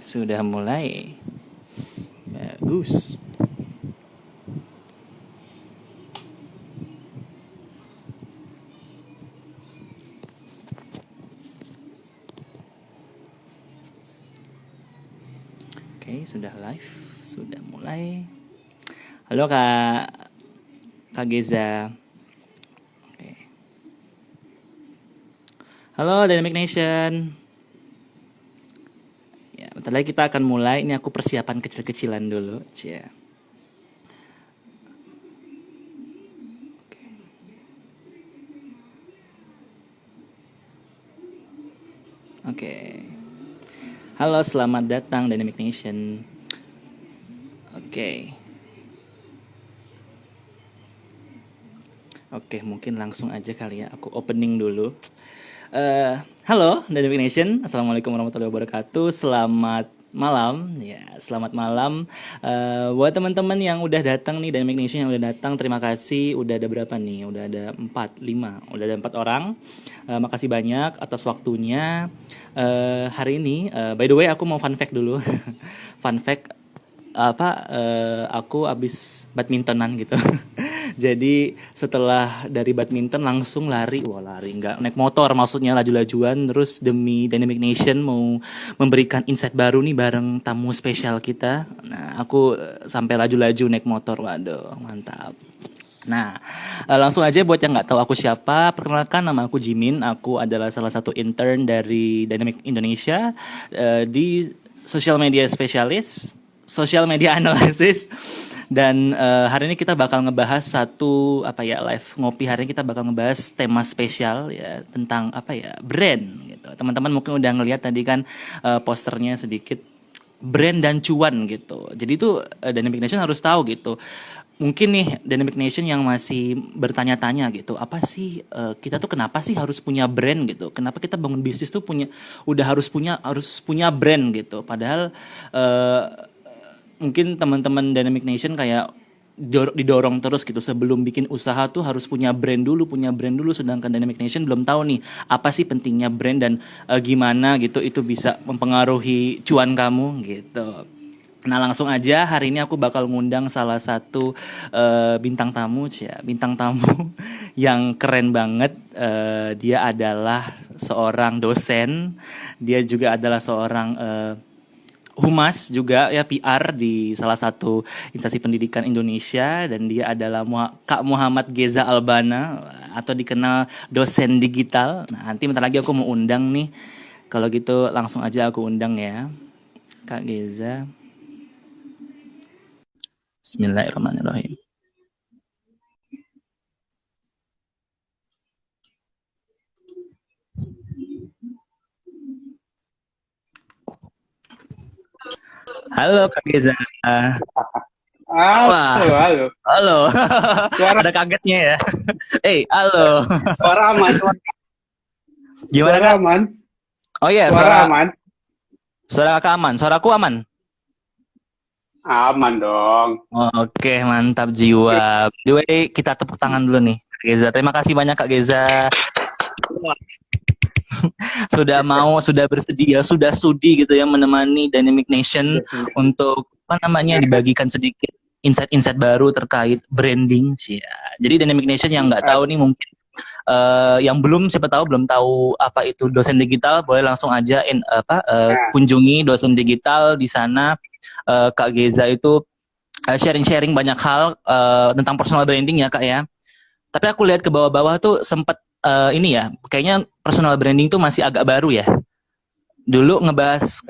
sudah mulai. Bagus. Oke, sudah live, sudah mulai. Halo Kak Geza. Oke. Halo Dynamic Nation. Ya, bentar lagi kita akan mulai. Ini aku persiapan kecil-kecilan dulu. Cia. Oke. Halo, selamat datang Dynamic Nation. Oke. Oke, mungkin langsung aja kali ya. Aku opening dulu. Halo Dynamic Nation, assalamualaikum warahmatullahi wabarakatuh. Selamat malam, ya selamat malam. Buat teman-teman yang udah datang nih, Dynamic Nation yang udah datang, terima kasih. Udah ada berapa nih? Udah ada 4 orang. Makasih banyak atas waktunya. Hari ini, by the way aku mau fun fact dulu. Fun fact aku abis badmintonan gitu. Jadi setelah dari badminton langsung lari nggak naik motor, maksudnya laju-lajuan, terus demi Dynamic Nation mau memberikan insight baru nih bareng tamu spesial kita. Nah aku sampai laju-laju naik motor, waduh mantap. Nah, langsung aja buat yang nggak tahu aku siapa, perkenalkan nama aku Jimin. Aku adalah salah satu intern dari Dynamic Indonesia di social media specialist, social media analysis. Dan hari ini kita bakal ngebahas satu live ngopi. Hari ini kita bakal ngebahas tema spesial ya tentang brand gitu. Teman-teman mungkin udah ngelihat tadi kan posternya sedikit, brand dan cuan gitu. Jadi itu Dynamic Nation harus tahu gitu. Mungkin nih Dynamic Nation yang masih bertanya-tanya gitu, apa sih kita tuh kenapa sih harus punya brand gitu? Kenapa kita bangun bisnis tuh harus punya brand gitu? Padahal mungkin teman-teman Dynamic Nation kayak didorong terus gitu, sebelum bikin usaha tuh harus punya brand dulu, sedangkan Dynamic Nation belum tahu nih apa sih pentingnya brand dan gimana gitu itu bisa mempengaruhi cuan kamu gitu. Nah langsung aja, hari ini aku bakal ngundang salah satu bintang tamu yang keren banget. Dia adalah seorang dosen, dia juga adalah seorang humas juga ya, PR di salah satu instansi pendidikan Indonesia, dan dia adalah Kak Muhammad Geza Albana atau dikenal dosen digital. Nah, nanti bentar lagi aku mau undang nih. Kalau gitu langsung aja aku undang ya Kak Geza. Bismillahirrahmanirrahim. Halo Kak Geza. Halo. Suara ada kagetnya ya. Halo. Suara aman. Gimana suara Kak? Aman. Oh iya, suara aman. Suara Kakak aman. Suaraku aman? Aman dong. Oke, mantap jiwa. By the way, kita tepuk tangan dulu nih Kak Geza. Terima kasih banyak Kak Geza. sudah bersedia, sudah sudi gitu ya menemani Dynamic Nation untuk dibagikan sedikit insight-insight baru terkait branding sih ya. Jadi Dynamic Nation yang nggak tahu nih mungkin yang siapa tahu belum tahu apa itu dosen digital, boleh langsung aja kunjungi dosen digital di sana. Kak Geza itu sharing-sharing banyak hal tentang personal branding ya Kak ya. Tapi aku lihat ke bawah-bawah tuh sempat kayaknya personal branding tuh masih agak baru ya. Dulu ngebahas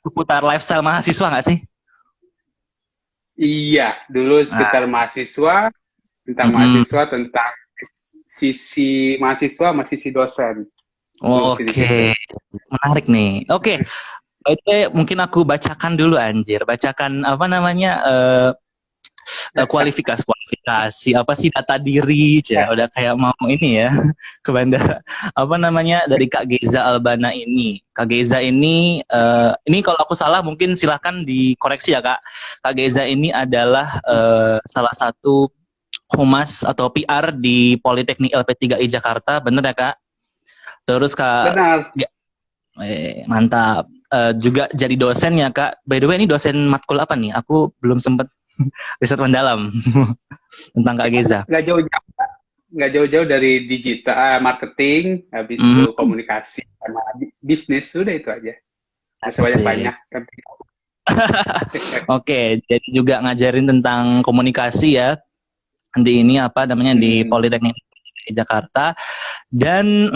seputar lifestyle mahasiswa nggak sih? Iya, dulu sekitar mahasiswa, tentang mahasiswa, tentang sisi mahasiswa sama sisi dosen. Oke. Menarik nih. Oke. Mungkin aku bacakan dulu kualifikasi apa sih data diri ya, udah kayak mau ini ya ke bandara. Dari Kak Geza Albana ini. Kak Geza ini kalau aku salah mungkin silahkan dikoreksi ya Kak. Kak Geza ini adalah salah satu humas atau PR di Politeknik LP3I Jakarta, bener ya Kak? Terus Kak benar. Mantap. juga jadi dosen ya Kak. By the way ini dosen matkul apa nih? Aku belum sempet riset mendalam tentang Kak Geza. Nggak jauh-jauh, nggak jauh-jauh dari digital, marketing, habis itu Mhm. komunikasi sama bisnis, sudah itu aja. Nggak usah Asik. banyak-banyak. Tapi Oke, jadi juga ngajarin tentang komunikasi ya di ini apa namanya di mm, Politeknik Jakarta dan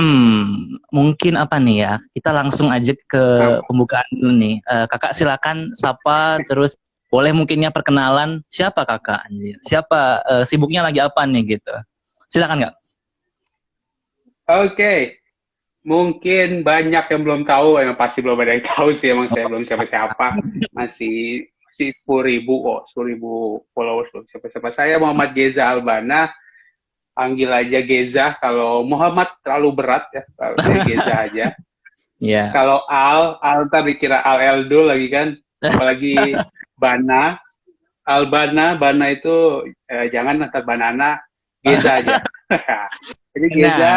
mungkin apa nih ya kita langsung aja ke apa? pembukaan dulu nih. Kakak silakan sapa terus boleh mungkinnya perkenalan siapa kakak anjir siapa sibuknya lagi apa nih gitu silakan Kak. Oke, mungkin banyak yang belum tahu, yang pasti belum ada yang tahu sih. Emang saya belum siapa-siapa, masih 10.000, 10.000 followers belum siapa-siapa. Saya Muhammad Geza Albana, panggil aja Geza. Kalau Muhammad terlalu berat ya, kalau saya Geza aja. Ya. Kalau Al ntar dikira Al Eldo lagi kan, apalagi Bana, Bana itu jangan ntar banana, Geza aja. Jadi Nah, Geza.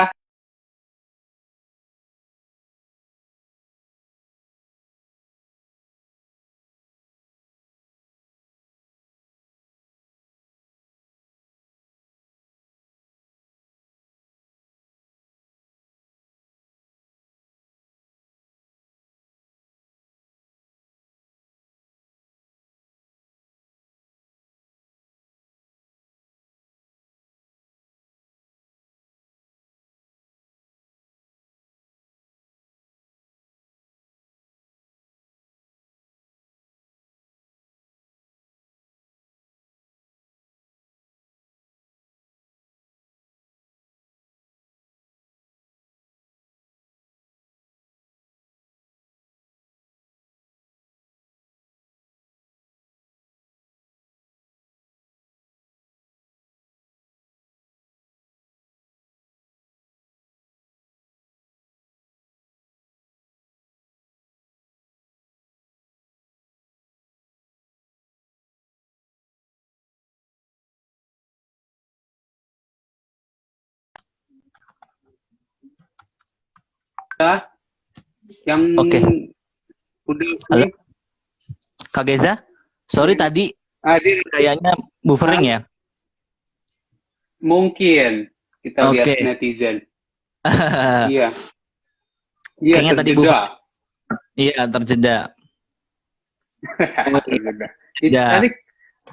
Yang oke. udah Halo ini Kak Geza. Sorry tadi hadir. kayaknya buffering ya. Mungkin kita lihat Oke. netizen. Iya, iya Kayaknya tadi terjeda. buffering. Iya terjeda. Oh iya. Terjeda. Ya. Tadi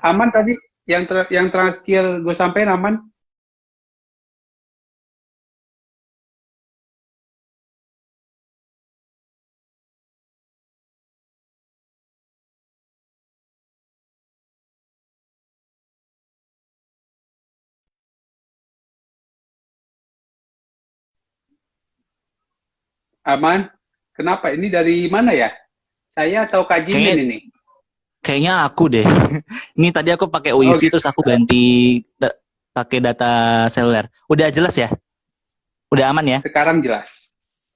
aman tadi yang terakhir gue sampaikan aman. Aman. Kenapa? Ini dari mana ya? Saya atau Kak Kayaknya Jimin ini? kayaknya aku deh. Ini tadi aku pakai Oh WiFi gitu. terus aku ganti pakai data seluler. Udah jelas ya? Udah aman ya? Sekarang jelas.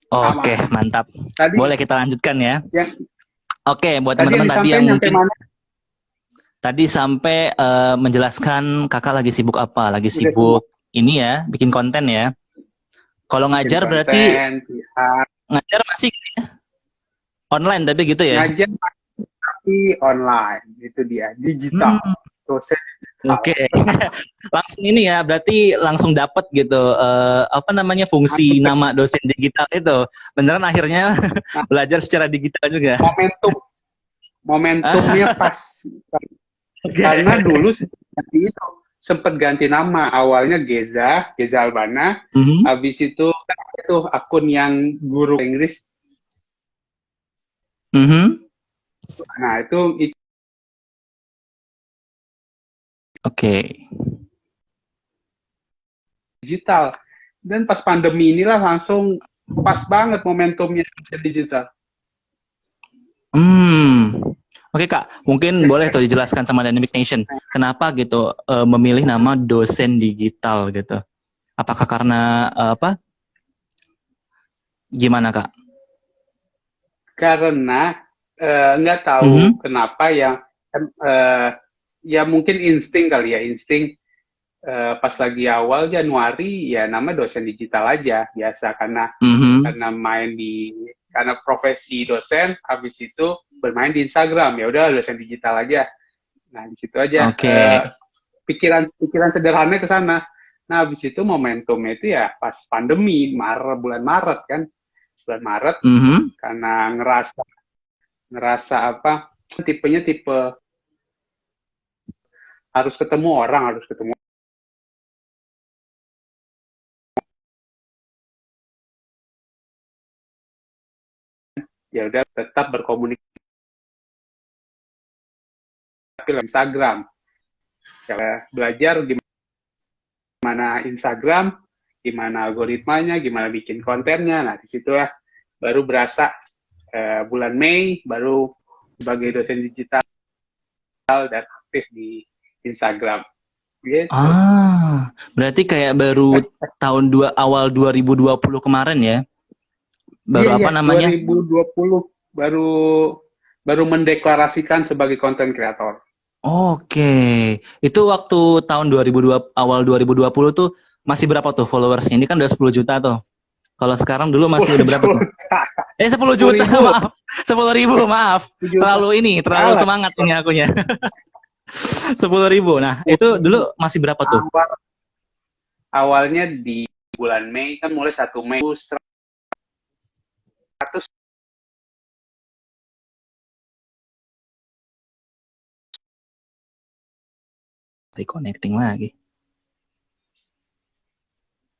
Oke, Aman. mantap. Tadi Boleh kita lanjutkan ya. yang Oke, buat tadi yang teman-teman tadi yang disampaikan sampai mungkin mana? tadi sampai menjelaskan kakak lagi sibuk apa? Lagi Udah semua. sibuk ini ya, bikin konten ya. Kalau Bikin ngajar berarti konten, PR, ngajar masih online tapi gitu ya? ngajar tapi online. Itu dia, digital. Hmm, Dosen oke. digital. Langsung ini ya, berarti langsung dapat gitu apa namanya fungsi Masuk ke nama dosen digital itu. Beneran akhirnya belajar secara digital juga. momentum. Momentumnya pas. Oke. Karena dulu seperti itu. Sempat ganti nama. Awalnya Geza Albana. Mhm, Habis itu akun yang guru Inggris. mhm. Nah, itu Oke. digital. Dan pas pandemi inilah langsung pas banget momentumnya digital. Hmm. Oke Kak, mungkin boleh tuh dijelaskan sama Dynamic Nation, kenapa gitu memilih nama dosen digital gitu? Apakah karena apa? Gimana Kak? Karena nggak tahu Mhm, kenapa eh, ya mungkin insting kali ya, insting pas lagi awal Januari ya nama dosen digital aja biasa karena mhm, main di karena profesi dosen, habis itu bermain di Instagram. Ya udah dosen digital aja. Nah, di situ aja. Oke. Pikiran sederhana ke sana. Nah, habis itu momentumnya itu ya pas pandemi, bulan Maret kan. Bulan Maret, Mhm. karena ngerasa apa, tipenya tipe harus ketemu orang, harus ketemu. Ya udah tetap berkomunikasi lewat Instagram. Ya, belajar gimana Instagram, gimana algoritmanya, gimana bikin kontennya. Nah, disitulah baru berasa bulan Mei, baru sebagai dosen digital dan aktif di Instagram. Gitu. Berarti kayak baru awal 2020 kemarin ya? Baru Iya, apa namanya? 2020 baru mendeklarasikan sebagai content creator. Oke. Itu waktu tahun awal 2020 tuh masih berapa tuh followersnya? Ini kan udah 10 juta tuh. Kalau sekarang dulu masih udah berapa tuh? 10 juta, 10.000. maaf. 10.000, maaf. 10 juta. Terlalu Kalah. semangat ini akunya. 10.000. Nah, itu dulu masih berapa tuh? Awalnya di bulan Mei, kan mulai 1 Mei 100. Reconnecting lagi.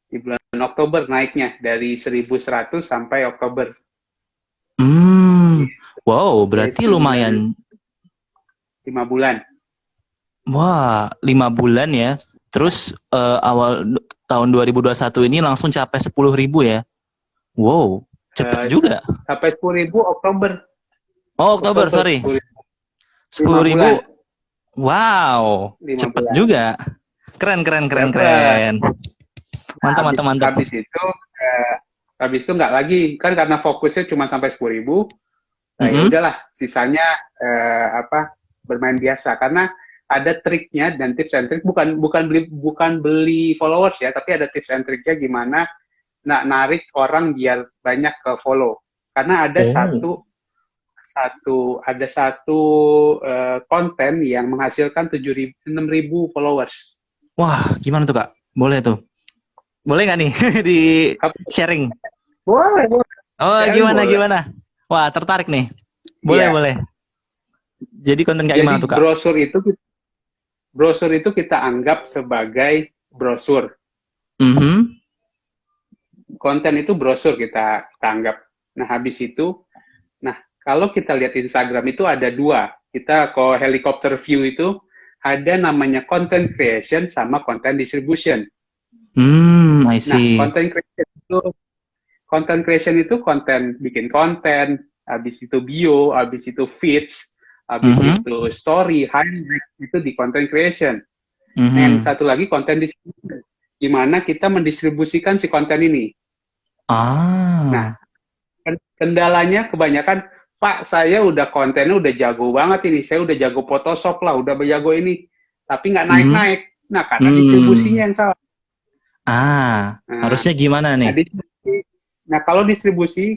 Di bulan Oktober naiknya dari 1.100 sampai Oktober. Wow, berarti lumayan. 5 bulan. Wah, 5 bulan ya. Terus awal tahun 2021 ini langsung capai 10.000 ya. Wow, cepet juga. Sampai 10.000 Oktober. Oh, Oktober, sorry. 10.000. Wow, cepet bulan juga. Keren. Mantap. Habis itu nggak lagi, kan karena fokusnya cuma sampai 10.000. Nah, ya udahlah, sisanya bermain biasa. Karena ada triknya dan tips and trik, bukan beli followers ya, tapi ada tips and triknya gimana narik orang biar banyak ke follow. Karena ada satu konten yang menghasilkan 6.000 followers. Wah, gimana tuh Kak? Boleh tuh. Boleh nggak nih di sharing? Boleh. Oh, gimana? Wah, tertarik nih. Boleh. Jadi konten kayak gimana tuh Kak? Brosur itu kita anggap sebagai brosur. Konten itu brosur kita anggap. Nah, habis itu, kalau kita lihat Instagram itu ada 2. Kita kalau helikopter view itu ada namanya content creation sama content distribution. I see. Nah, content creation itu bikin konten, habis itu bio, habis itu feeds, habis itu story, highlight, itu di content creation. Yang satu lagi content distribution. Gimana kita mendistribusikan si konten ini. Nah, kendalanya kebanyakan, Pak, saya udah kontennya udah jago banget ini, saya udah jago Photoshop lah, udah jago ini, tapi nggak naik-naik. Nah, karena distribusinya yang salah. Harusnya gimana nih? Kalau distribusi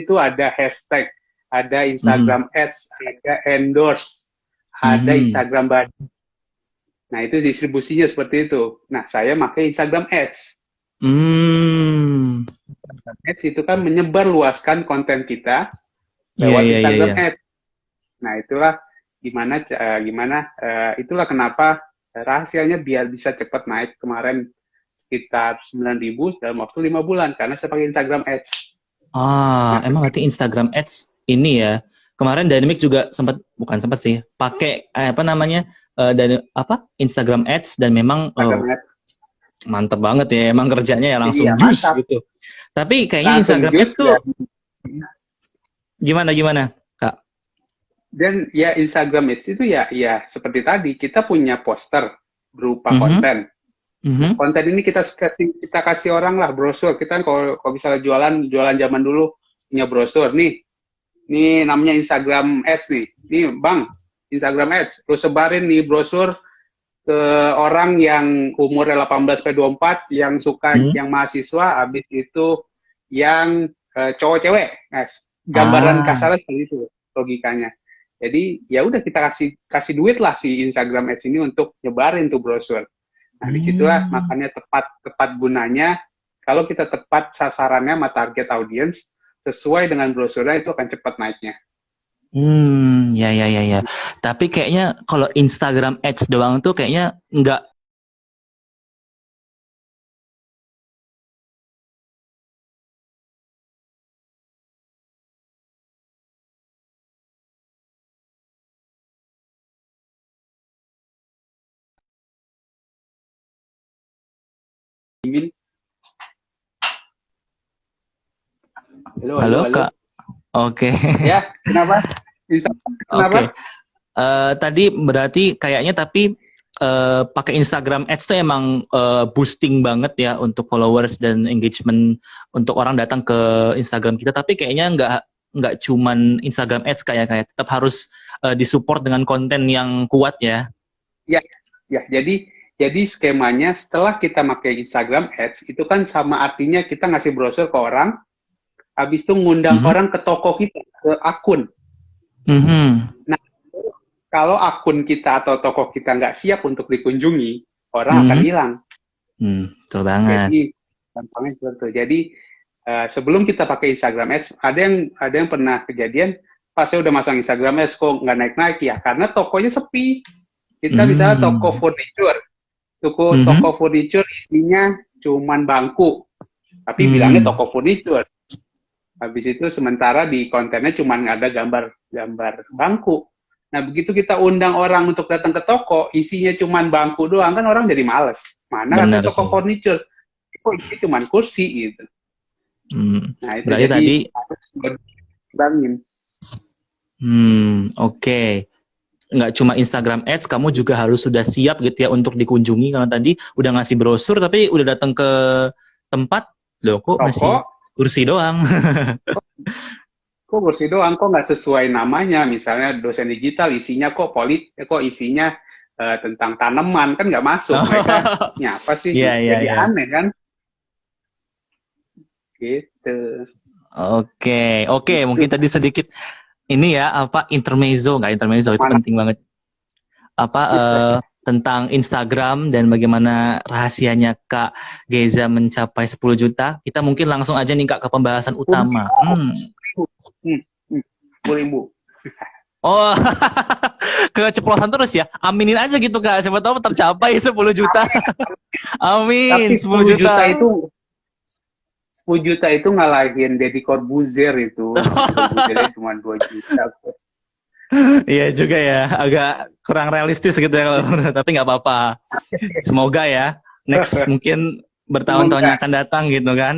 itu ada hashtag, ada Instagram Ads, ada endorse, ada Instagram body. Nah, itu distribusinya seperti itu. Nah, saya pakai Instagram Ads. Ads itu kan menyebar luaskan konten kita lewat Instagram Ads. Nah, itulah itulah kenapa rahasianya biar bisa cepat naik kemarin sekitar 9.000 dalam waktu 5 bulan karena saya pakai Instagram Ads. Emang berarti Instagram Ads ini ya. Kemarin Dynamic juga bukan sempat sih, pakai Instagram Ads dan memang mantep banget ya, emang kerjanya ya langsung gitu. Tapi kayaknya Instagram Ads tuh gimana Kak? Dan ya Instagram Ads itu ya seperti tadi, kita punya poster berupa konten. Konten ini kita kasih orang lah, brosur. Kita kalau misalnya jualan zaman dulu punya brosur nih namanya Instagram Ads nih Bang, Instagram Ads, lu sebarin nih brosur ke orang yang umurnya 18-24 yang suka yang mahasiswa, habis itu yang cowok cewek. Nah, gambaran Ah. kasarnya seperti itu logikanya. Jadi ya udah kita kasih kasih duit lah si Instagram Ads ini untuk nyebarin tuh brosur. Nah, disitulah Hmm. makanya tepat tepat gunanya. Kalau kita tepat sasarannya sama target audience sesuai dengan brosurnya itu akan cepat naiknya. Ya, ya, ya, ya. Tapi kayaknya kalau Instagram Ads doang tuh kayaknya nggak. Ingin, halo, halo, Halo, halo. Kak. Oke. Ya, kenapa? Bisa, Oke. kenapa? Tadi berarti kayaknya tapi pakai Instagram Ads tuh emang boosting banget ya untuk followers dan engagement untuk orang datang ke Instagram kita. Tapi kayaknya nggak cuman Instagram Ads kayak tetap harus disupport dengan konten yang kuat ya. Ya, ya. Jadi skemanya setelah kita pakai Instagram Ads itu kan sama artinya kita ngasih brosur ke orang, habis itu ngundang Mhm. orang ke toko kita, ke akun. Mhm. Nah, kalau akun kita atau toko kita nggak siap untuk dikunjungi, orang akan Mhm. hilang. Betul banget. Jadi gampangnya seperti itu. Jadi sebelum kita pakai Instagram Ads, ada yang pernah kejadian, pas saya udah masang Instagram Ads kok nggak naik-naik ya, karena tokonya sepi. Kita bisa toko Mhm. furniture, toko Mhm. furniture isinya cuman bangku, tapi bilangnya Mhm. toko furniture. Habis itu sementara di kontennya cuma ada gambar bangku. Nah, begitu kita undang orang untuk datang ke toko, isinya cuma bangku doang, kan orang jadi males. Mana Benar katanya toko sih. furniture? Kok ini cuma kursi gitu. Nah, itu Berarti jadi tadi, harus dikurangin. oke. Nggak cuma Instagram Ads, kamu juga harus sudah siap gitu ya untuk dikunjungi. Karena tadi udah ngasih brosur, tapi udah datang ke tempat, loh kok Toko, masih kursi doang. kok kursi doang, kok nggak sesuai namanya. Misalnya dosen digital, isinya kok isinya tentang tanaman, kan nggak masuk. Mereka, Oh, ini apa sih? iya, iya, Jadi iya. aneh kan? Gitu. Oke, oke. Itu Mungkin tadi sedikit ini ya, apa, intermezzo. Nggak intermezzo, itu mana penting banget. Apa, tentang Instagram dan bagaimana rahasianya Kak Geza mencapai 10 juta. Kita mungkin langsung aja nih Kak ke pembahasan 10 utama. ribu. Hmm, hmm, 10 ribu. Oh, keceplosan terus ya. Aminin aja gitu Kak. Siapa tahu tercapai 10 juta. Tapi Amin, 10 10 juta juta. itu 10 juta itu ngalahin Deddy Corbuzier itu. Deddy Corbuzier cuma 2 juta. Iya juga ya. Agak kurang realistis gitu ya kalau tapi nggak apa-apa. Semoga ya next mungkin bertahun-tahun Semoga. yang akan datang gitu kan.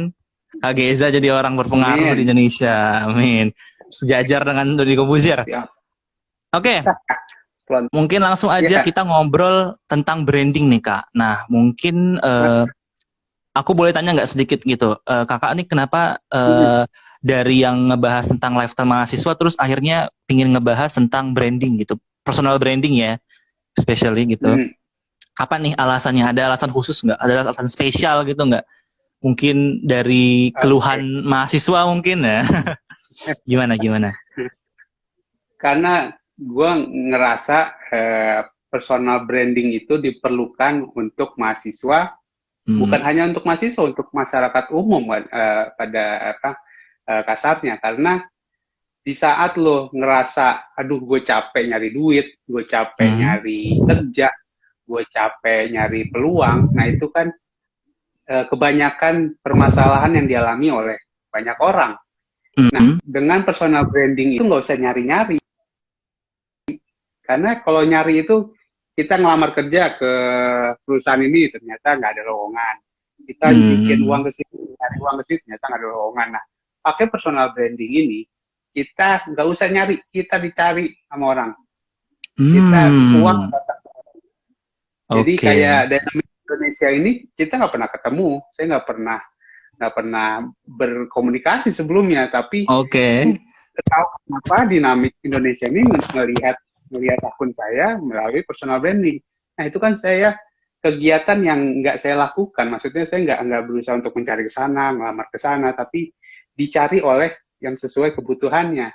Kak Geza jadi orang berpengaruh di Amin. Indonesia. Amin. Sejajar dengan Deddy Corbuzier. Ya, Oke, pelan. mungkin langsung aja Ya. kita ngobrol tentang branding nih Kak. Nah, mungkin aku boleh tanya nggak sedikit gitu, kakak nih kenapa dari yang ngebahas tentang lifestyle mahasiswa terus akhirnya pingin ngebahas tentang branding gitu, personal branding ya, especially gitu. Hmm. Apa nih alasannya? Ada alasan khusus nggak? Ada alasan spesial gitu nggak? Mungkin dari Oke. keluhan mahasiswa mungkin ya? Gimana gimana? Karena gue ngerasa personal branding itu diperlukan untuk mahasiswa, bukan Hmm. hanya untuk mahasiswa, untuk masyarakat umum pada apa kasarnya. Karena di saat lo ngerasa, aduh gue capek nyari duit, gue capek Hmm. nyari kerja, gue capek nyari peluang, nah itu kan kebanyakan permasalahan yang dialami oleh banyak orang. Nah, Hmm. dengan personal branding itu nggak usah nyari-nyari, karena kalau nyari itu kita ngelamar kerja ke perusahaan ini ternyata nggak ada lowongan, kita bikin uang Hmm. ke situ, nyari uang ke situ ternyata nggak ada lowongan. Nah, pakai personal branding ini kita nggak usah nyari, kita dicari sama orang, kita uang Hmm. datang. Jadi Oke. kayak Dynamic Indonesia ini kita nggak pernah ketemu, saya nggak pernah berkomunikasi sebelumnya, tapi Oke. tahu kenapa Dynamic Indonesia ini ngelihat akun saya melalui personal branding. Nah itu kan saya kegiatan yang nggak saya lakukan, maksudnya saya nggak berusaha untuk mencari ke sana, ngelamar ke sana, tapi dicari oleh yang sesuai kebutuhannya.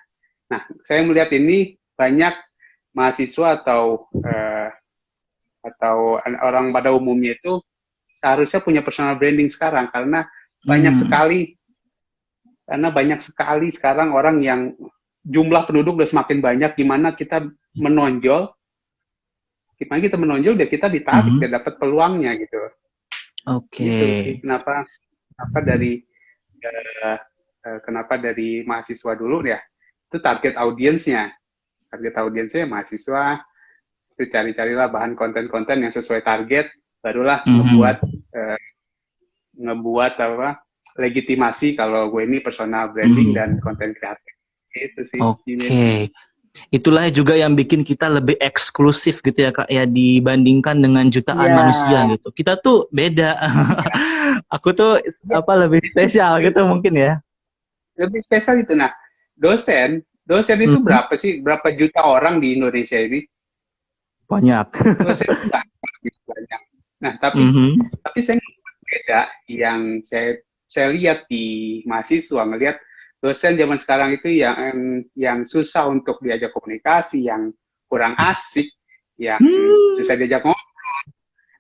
Nah, saya melihat ini banyak mahasiswa atau orang pada umumnya itu seharusnya punya personal branding sekarang karena banyak sekali sekarang orang yang jumlah penduduk udah semakin banyak, gimana kita menonjol dan kita ditarik dan dapat peluangnya gitu. Gitu sih kenapa dari mahasiswa dulu ya, itu target audiensnya mahasiswa, itu carilah bahan konten-konten yang sesuai target, barulah ngebuat legitimasi kalau gue ini personal branding dan konten kreatif. Itu sih. Itulah juga yang bikin kita lebih eksklusif gitu ya Kak ya, dibandingkan dengan jutaan manusia gitu. Kita tuh beda. Aku tuh lebih spesial gitu mungkin ya. Lebih spesial itu. Nah, dosen itu berapa sih? Berapa juta orang di Indonesia ini? Banyak. Dosen itu banyak. Nah, tapi saya beda yang saya lihat di mahasiswa, ngelihat dosen zaman sekarang itu yang susah untuk diajak komunikasi, yang kurang asik, yang susah diajak ngobrol.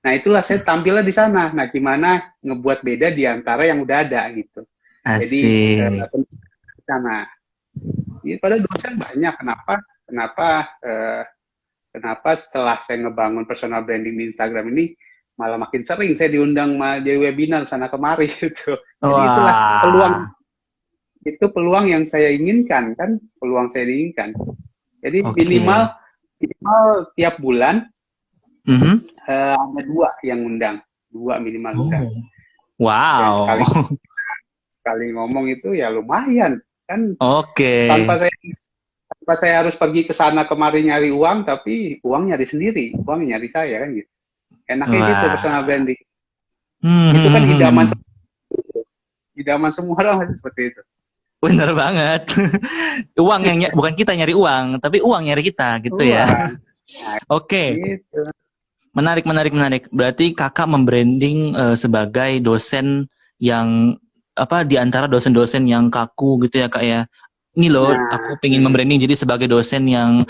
Nah, itulah saya tampilnya di sana. Nah, gimana ngebuat beda di antara yang udah ada gitu. Jadi di sana. Padahal dosen banyak. Kenapa setelah saya ngebangun personal branding di Instagram ini malah makin sering saya diundang di webinar sana kemari gitu. Jadi itulah peluang yang saya inginkan kan, Jadi minimal tiap bulan ada 2 yang undang, 2 minimal undang. Wow. Sekali ngomong itu ya lumayan kan. Tanpa saya harus pergi ke sana kemari nyari uang, tapi uang nyari sendiri, uang nyari saya kan gitu. Enaknya gitu personal branding. Itu kan idaman semua orang seperti itu. Bener banget. Uang yang bukan kita nyari uang, tapi uang nyari kita gitu ya. Gitu. Menarik. Berarti Kakak membranding sebagai dosen yang di antara dosen-dosen yang kaku gitu ya Kak ya. Ini loh, aku pengen membranding jadi sebagai dosen yang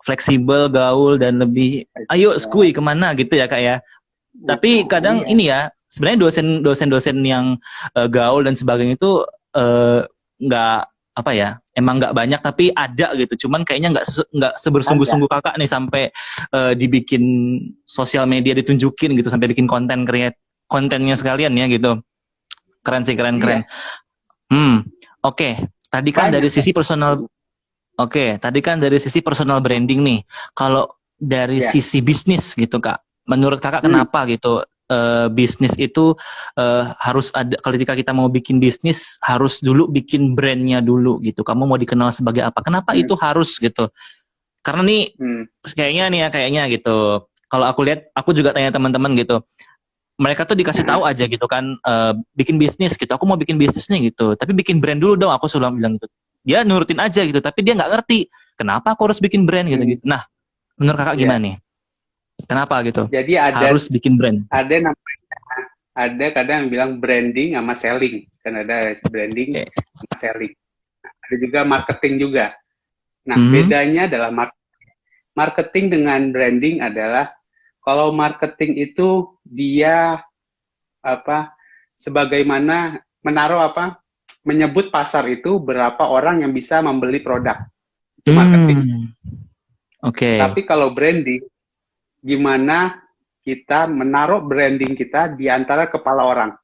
fleksibel, gaul dan lebih ayo skui kemana gitu ya Kak ya. Tapi kadang ini ya, sebenarnya dosen-dosen yang gaul dan sebagainya itu emang nggak banyak, tapi ada gitu. Cuman kayaknya nggak sebersungguh-sungguh Kakak nih sampai dibikin sosial media ditunjukin gitu, sampai bikin kontennya sekalian ya gitu. Keren sih, keren. Tadi kan dari sisi personal branding nih. Kalau dari sisi bisnis gitu Kak, menurut Kakak kenapa gitu bisnis itu harus ada, ketika kita mau bikin bisnis harus dulu bikin brandnya dulu gitu. Kamu mau dikenal sebagai apa? Kenapa itu harus gitu? Karena nih kayaknya gitu. Kalau aku lihat, aku juga tanya teman-teman gitu. Mereka tuh dikasih tahu aja gitu kan, bikin bisnis gitu. Aku mau bikin bisnis nih gitu. Tapi bikin brand dulu dong. Aku selalu bilang gitu. Dia nurutin aja gitu. Tapi dia nggak ngerti kenapa aku harus bikin brand gitu. Nah, menurut Kakak gimana nih? Kenapa gitu? Jadi harus bikin brand. Ada kadang yang bilang branding sama selling. Kan ada branding sama selling. Ada juga marketing juga. Nah, bedanya adalah marketing dengan branding adalah kalau marketing itu dia sebagaimana menyebut pasar itu berapa orang yang bisa membeli produk. Itu marketing. Tapi kalau branding, gimana kita menaruh branding kita di antara kepala orang.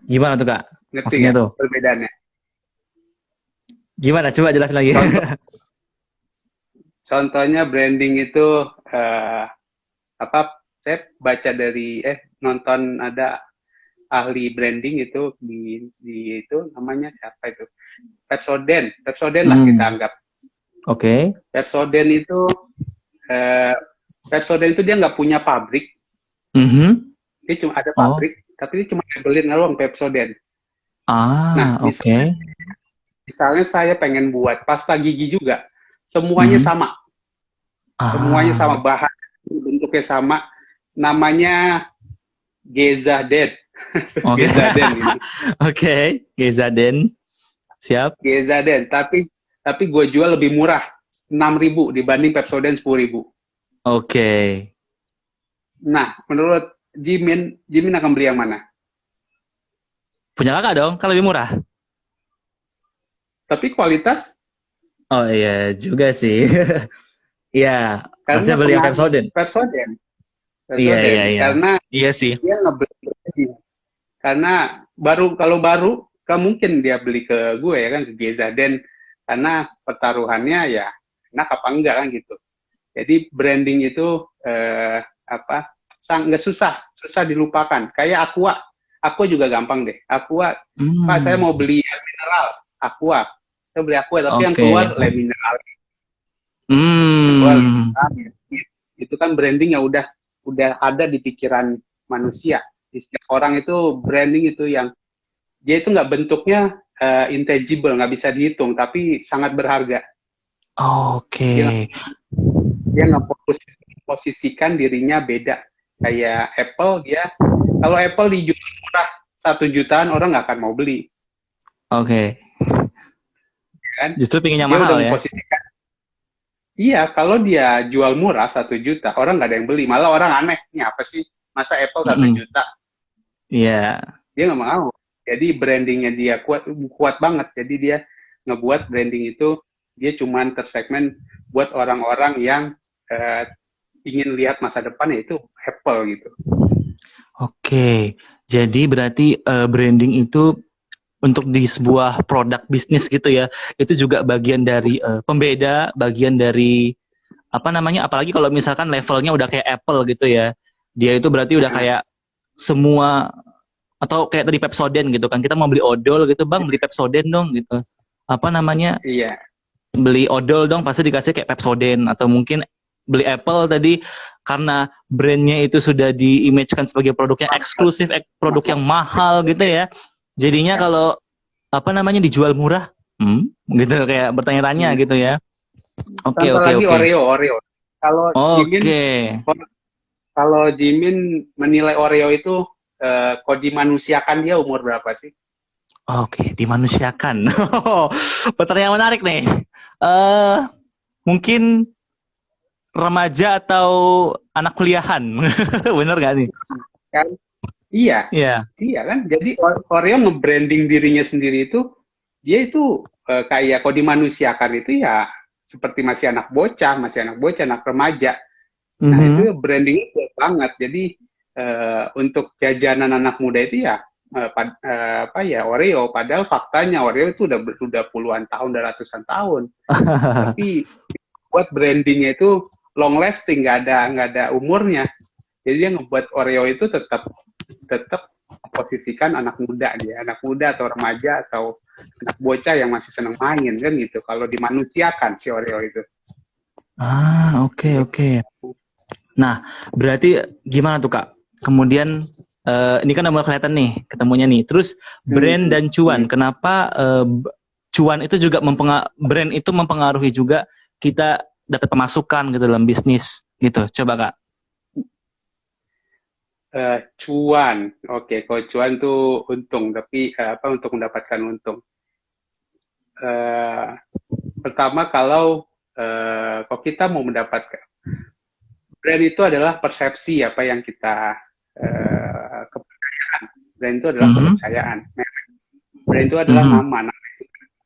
Gimana tuh Kak? Ngerti ya tuh perbedaannya? Gimana? Coba jelasin lagi. Contohnya branding itu saya baca dari nonton ada ahli branding itu di itu namanya siapa itu? Pepsodent lah kita anggap. Pepsodent itu dia nggak punya pabrik. Dia cuma ada pabrik, tapi dia cuma labelin doang Pepsodent. Misalnya saya pengen buat pasta gigi juga. Semuanya sama. Semuanya sama, bahan bentuknya sama. Namanya Geza Dead. Oke. Gezaden ini. Oke, Gezaden. Siap. Gezaden, tapi gue jual lebih murah, 6.000 dibanding Pepsodent 10.000. Oke. Nah, menurut Jimin akan beli yang mana? Punya kakak dong, kan lebih murah. Tapi kualitas, Oh iya juga sih. Iya, karena maksudnya beli yang pengaruh Pepsodent. Pepsodent, Iya, iya, Pepsodent, iya. karena Iya sih. dia ngebeli, karena kalau baru, gak mungkin dia beli ke gue ya kan, ke Gezaden, karena pertaruhannya ya enak apa enggak kan gitu. Jadi branding itu apa nggak susah dilupakan. Kayak Aqua juga gampang deh. Aqua, Pak saya Hmm, mau beli air mineral, Aqua. Saya beli Aqua, tapi yang oke. keluar le mineral, yang keluar le Hmm, mineral. Itu kan branding yang udah ada di pikiran manusia. Di setiap orang itu branding itu yang dia itu nggak bentuknya intangible, nggak bisa dihitung, tapi sangat berharga. oke. Dia dia ngeposisikan dirinya beda. Kayak Apple, kalau Apple dijual murah 1 jutaan, orang nggak akan mau beli, Oke. kan? Justru pinginnya Dia mahal udah ya. memposisikan. Iya, kalau dia jual murah 1 juta, orang nggak ada yang beli. Malah orang aneh, ini apa sih? Masa Apple satu Mm-mm. juta? Iya. Dia nggak mau. Jadi brandingnya dia kuat banget. Jadi dia ngebuat branding itu, dia cuman tersegmen buat orang-orang yang eh, ingin lihat masa depan, yaitu Apple gitu. Oke. Jadi berarti branding itu untuk di sebuah produk bisnis gitu ya. Itu juga bagian dari pembeda, bagian dari apa namanya? Apalagi kalau misalkan levelnya udah kayak Apple gitu ya. Dia itu berarti udah Nah, kayak semua atau kayak tadi Pepsodent gitu kan. Kita mau beli odol gitu, Bang, beli Pepsodent dong gitu. Apa namanya? iya. Beli odol dong pasti dikasih kayak Pepsodent atau mungkin beli Apple tadi karena brandnya itu sudah di-image-kan sebagai produk yang eksklusif, produk yang mahal gitu ya. Jadinya kalau apa namanya dijual murah, gitu kayak bertanya-tanya Hmm. gitu ya. Oke, Contoh oke, lagi oke. Oreo. Kalau Jimin, Oke. kalau Jimin menilai Oreo itu kok dimanusiakan, dia umur berapa sih? Oke, dimanusiakan. Pertanyaan menarik nih. Mungkin remaja atau anak kuliahan. Bener gak nih? Kan? Iya, Iya. iya kan. Jadi Oreo nge-branding dirinya sendiri itu, dia itu kayak kok dimanusiakan itu ya seperti masih anak bocah, anak remaja. Nah Mhm. itu brandingnya kuat banget. Jadi untuk jajanan anak muda itu ya apa ya Oreo. Padahal faktanya Oreo itu udah puluhan tahun, udah ratusan tahun. Tapi buat brandingnya itu long lasting, nggak ada umurnya. Jadi dia ngebuat Oreo itu tetap posisikan anak muda atau remaja atau anak bocah yang masih senang main kan gitu. Kalau dimanusiakan si Oreo itu. Oke, oke. Nah, berarti gimana tuh Kak? Kemudian ini kan udah mulai kelihatan nih ketemunya nih. Terus Hmm, brand dan cuan. hmm. Kenapa cuan itu juga brand itu mempengaruhi juga kita dapat pemasukan gitu dalam bisnis gitu. Coba Kak. Cuan, oke, kalau cuan tuh untung, tapi apa untuk mendapatkan untung? Eh, Pertama kalau kita mau mendapatkan brand itu adalah persepsi apa yang kita kepercayaan. Brand itu adalah Mhm. kepercayaan. Brand itu adalah Mhm. nama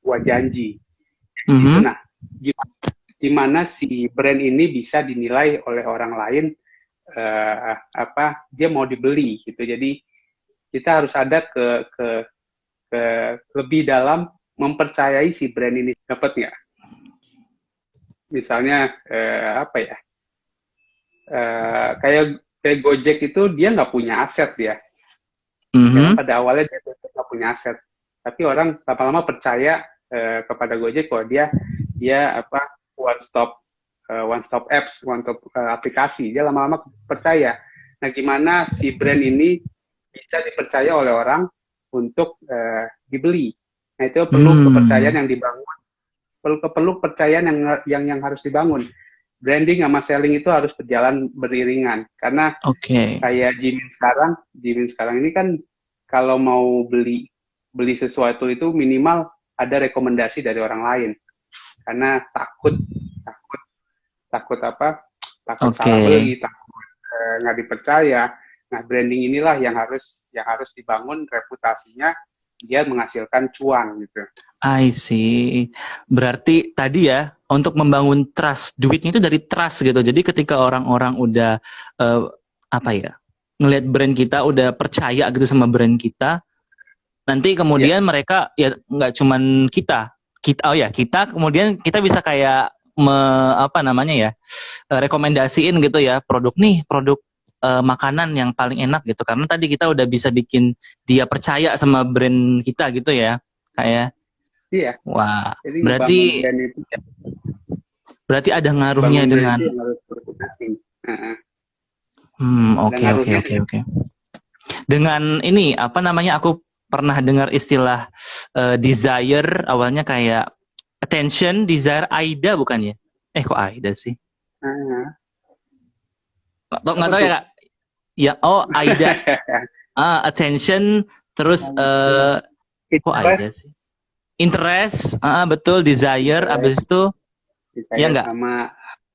sebuah janji. Itu Mhm. nah, gimana si brand ini bisa dinilai oleh orang lain apa dia mau dibeli gitu. Jadi kita harus ada ke lebih dalam mempercayai si brand ini, dapat nggak? Misalnya apa ya? Kayak Gojek itu dia nggak punya aset ya. Ya kan Mhm. pada awalnya dia nggak punya aset. Tapi orang lama-lama percaya kepada Gojek bahwa dia apa one stop apps, one stop aplikasi. Dia lama-lama percaya. Nah, gimana si brand ini bisa dipercaya oleh orang untuk dibeli? Nah, itu perlu kepercayaan yang dibangun, perlu kepercayaan yang harus dibangun. Branding sama selling itu harus berjalan beriringan, karena Oke. kayak Jimin sekarang ini kan kalau mau beli sesuatu itu minimal ada rekomendasi dari orang lain, karena takut takut apa takut Oke. salah beli, takut nggak dipercaya. Nah, branding inilah yang harus dibangun reputasinya dia menghasilkan cuan gitu. I see. Berarti tadi ya, untuk membangun trust, duitnya itu dari trust gitu. Jadi ketika orang-orang udah apa ya, ngelihat brand kita, udah percaya gitu sama brand kita, nanti Ya, kemudian mereka ya nggak cuman kita kemudian kita bisa kayak apa namanya ya, rekomendasiin gitu ya, produk makanan yang paling enak gitu, karena tadi kita udah bisa bikin dia percaya sama brand kita gitu ya, kayak. iya. Wah, Jadi ngebangun berarti brand itu, berarti ada ngaruhnya bangun brand dengan. itu yang harus bereputasi. Heeh. Dan Oke oke ngaruhnya oke oke. Dengan ini apa namanya? Aku pernah dengar istilah desire, awalnya kayak attention, desire, Aida bukan ya? Kok Aida sih? Apa Nggak tahu ya tuh? Kak. Ya, oh Aida. Attention, terus kok Aida Interest, sih? Interest, betul, desire, abis interest, itu ya desire nggak? sama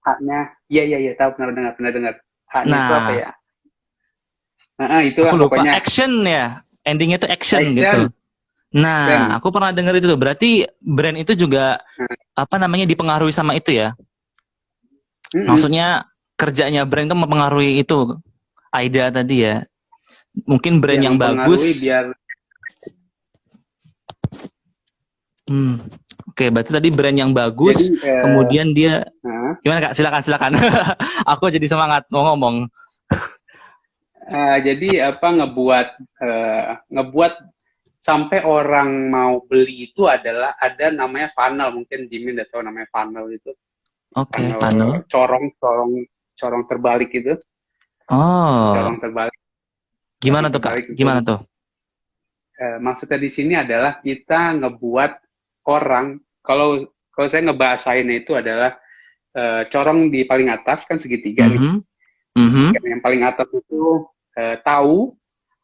haknya. Iya iya iya, tahu, pernah dengar. Haknya itu apa Nah, ya? aku Itulah lupa, pokoknya. action ya. Endingnya tuh action gitu. Action, Nah, action. aku pernah dengar itu tuh. Berarti brand itu juga Nah, apa namanya dipengaruhi sama itu ya? mm-mm. Maksudnya kerjanya brand itu mempengaruhi itu. Aida tadi ya. Mungkin brand Ya yang mempengaruhi bagus. biar Hmm. Oke, berarti tadi brand yang jadi bagus, kemudian dia nah, gimana Kak? Silakan silakan. Aku jadi semangat mau ngomong. jadi apa ngebuat sampai orang mau beli itu adalah ada namanya funnel, mungkin Jimmy udah tahu namanya funnel itu. Oke, Funnel funnel. corong terbalik itu, corong Oh, terbalik, gimana corong tuh Kak? terbalik itu. Gimana tuh? Maksudnya di sini adalah kita ngebuat orang, kalau kalau saya ngebahasainnya itu adalah corong di paling atas kan segitiga nih. Mhm. Segitiga Mhm. yang paling atas itu tahu,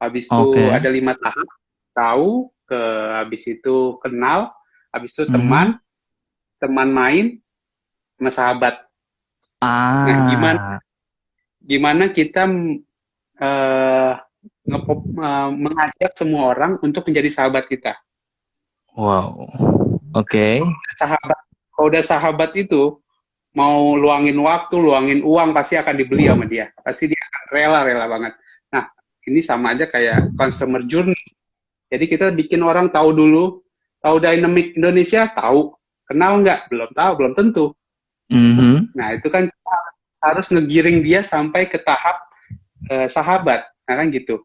habis itu Oke. ada 5 tahap, tahu, habis itu kenal, habis itu Mhm. teman main, sama sahabat. Nah, gimana Ah. gimana kita eh, mengajak semua orang untuk menjadi sahabat kita. Wow. Oke. Sahabat, kalau udah sahabat itu mau luangin waktu, luangin uang pasti akan dibeli sama dia. Pasti dia akan rela banget. Nah, ini sama aja kayak consumer journey. Jadi kita bikin orang tahu dulu, tahu dynamic Indonesia, tahu, kenal nggak? Belum tahu, belum tentu. Mhm. Nah, itu kan harus ngegiring dia sampai ke tahap sahabat. Nah, kan gitu.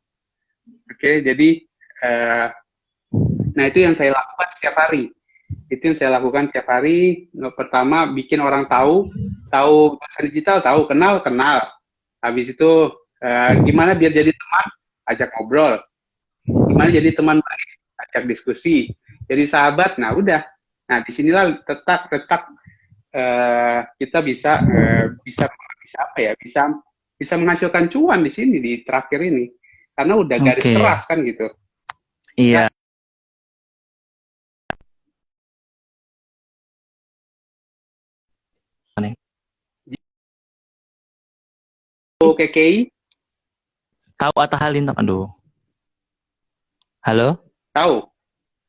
Oke, jadi eh, nah itu yang saya lakukan setiap hari. Itu yang saya lakukan setiap hari. Pertama, bikin orang tahu bahasa digital, tahu, kenal. Habis itu gimana biar jadi teman, ajak ngobrol. Gimana jadi teman baik, ajak diskusi. Jadi sahabat, nah udah. Nah disinilah letak kita bisa apa ya? Bisa menghasilkan cuan di sini di terakhir ini. Karena udah garis Oke. keras kan gitu. Ya, Iya. Nih. KKI Tahu Atta Halilintar? Aduh. Halo? tahu.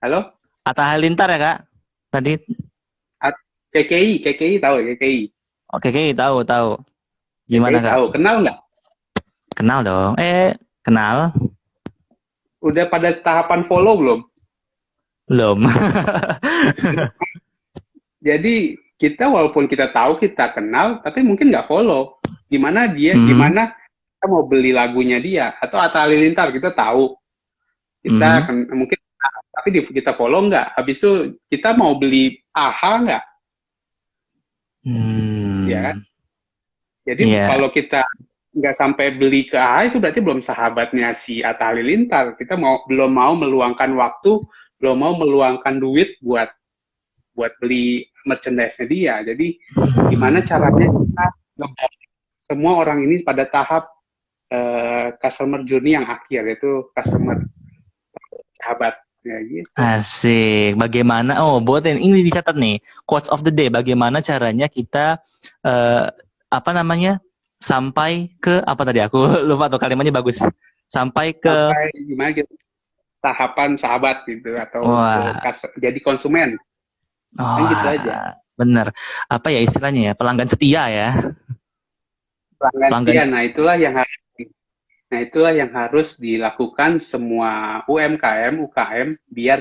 Halo? Atta Halilintar ya Kak? Tadi. KKI tahu KKI. Oke, tahu tahu. Gimana KKI Kak? tahu. Kenal nggak? Kenal dong. Kenal? Udah pada tahapan follow belum? Belum. Jadi kita walaupun kita tahu kita kenal, tapi mungkin nggak follow. Mhm. Gimana kita mau beli lagunya dia atau Atta Halilintar kita tahu, Mhm. mungkin tapi kita follow nggak? Habis itu kita mau beli AHA nggak? Ya kan? Hmm. Jadi Iya. kalau kita nggak sampai beli ke AHA itu berarti belum sahabatnya si Atta Halilintar. Kita belum mau meluangkan waktu, belum mau meluangkan duit buat buat beli merchandise-nya dia. Jadi gimana caranya kita ngebawa semua orang ini pada tahap customer journey yang akhir, yaitu customer sahabat ya gitu. Asik. Bagaimana? Oh, buat ini dicatat nih. Quotes of the day. Bagaimana caranya kita eh, apa namanya? Sampai ke apa tadi? Aku lupa tuh kalimatnya bagus. Sampai ke Sampai gimana gitu, tahapan sahabat gitu atau wah, jadi konsumen kan gitu aja. wah, bener. Apa ya istilahnya ya? Pelanggan setia ya. Pelanggan Pelanggan. setia, nah itulah yang harus dilakukan semua UMKM, UKM biar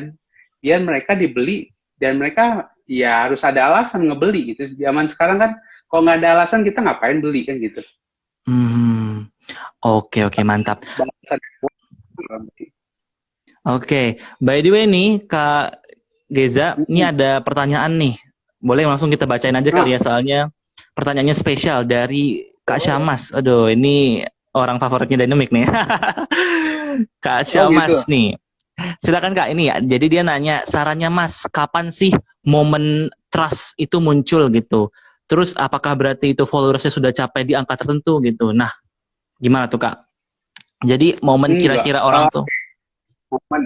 biar mereka dibeli dan mereka ya harus ada alasan ngebeli gitu. Zaman sekarang kan kalau nggak ada alasan kita ngapain beli kan gitu. Hmm, oke oke mantap. Balasan. Oke, by the way nih Kak Geza, ini ada pertanyaan nih. Boleh langsung kita bacain aja Nah, kali ya, soalnya pertanyaannya spesial dari Kak boleh. Syamas. Aduh, ini orang favoritnya Dynamic nih. Kak Oh gitu. Syamas nih. Silakan Kak, ini ya. Jadi dia nanya, sarannya Mas, kapan sih momen trust itu muncul gitu? Terus apakah berarti itu followersnya sudah capai di angka tertentu gitu? Nah, gimana tuh Kak? Jadi momen Enggak. kira-kira orang tuh. Momen.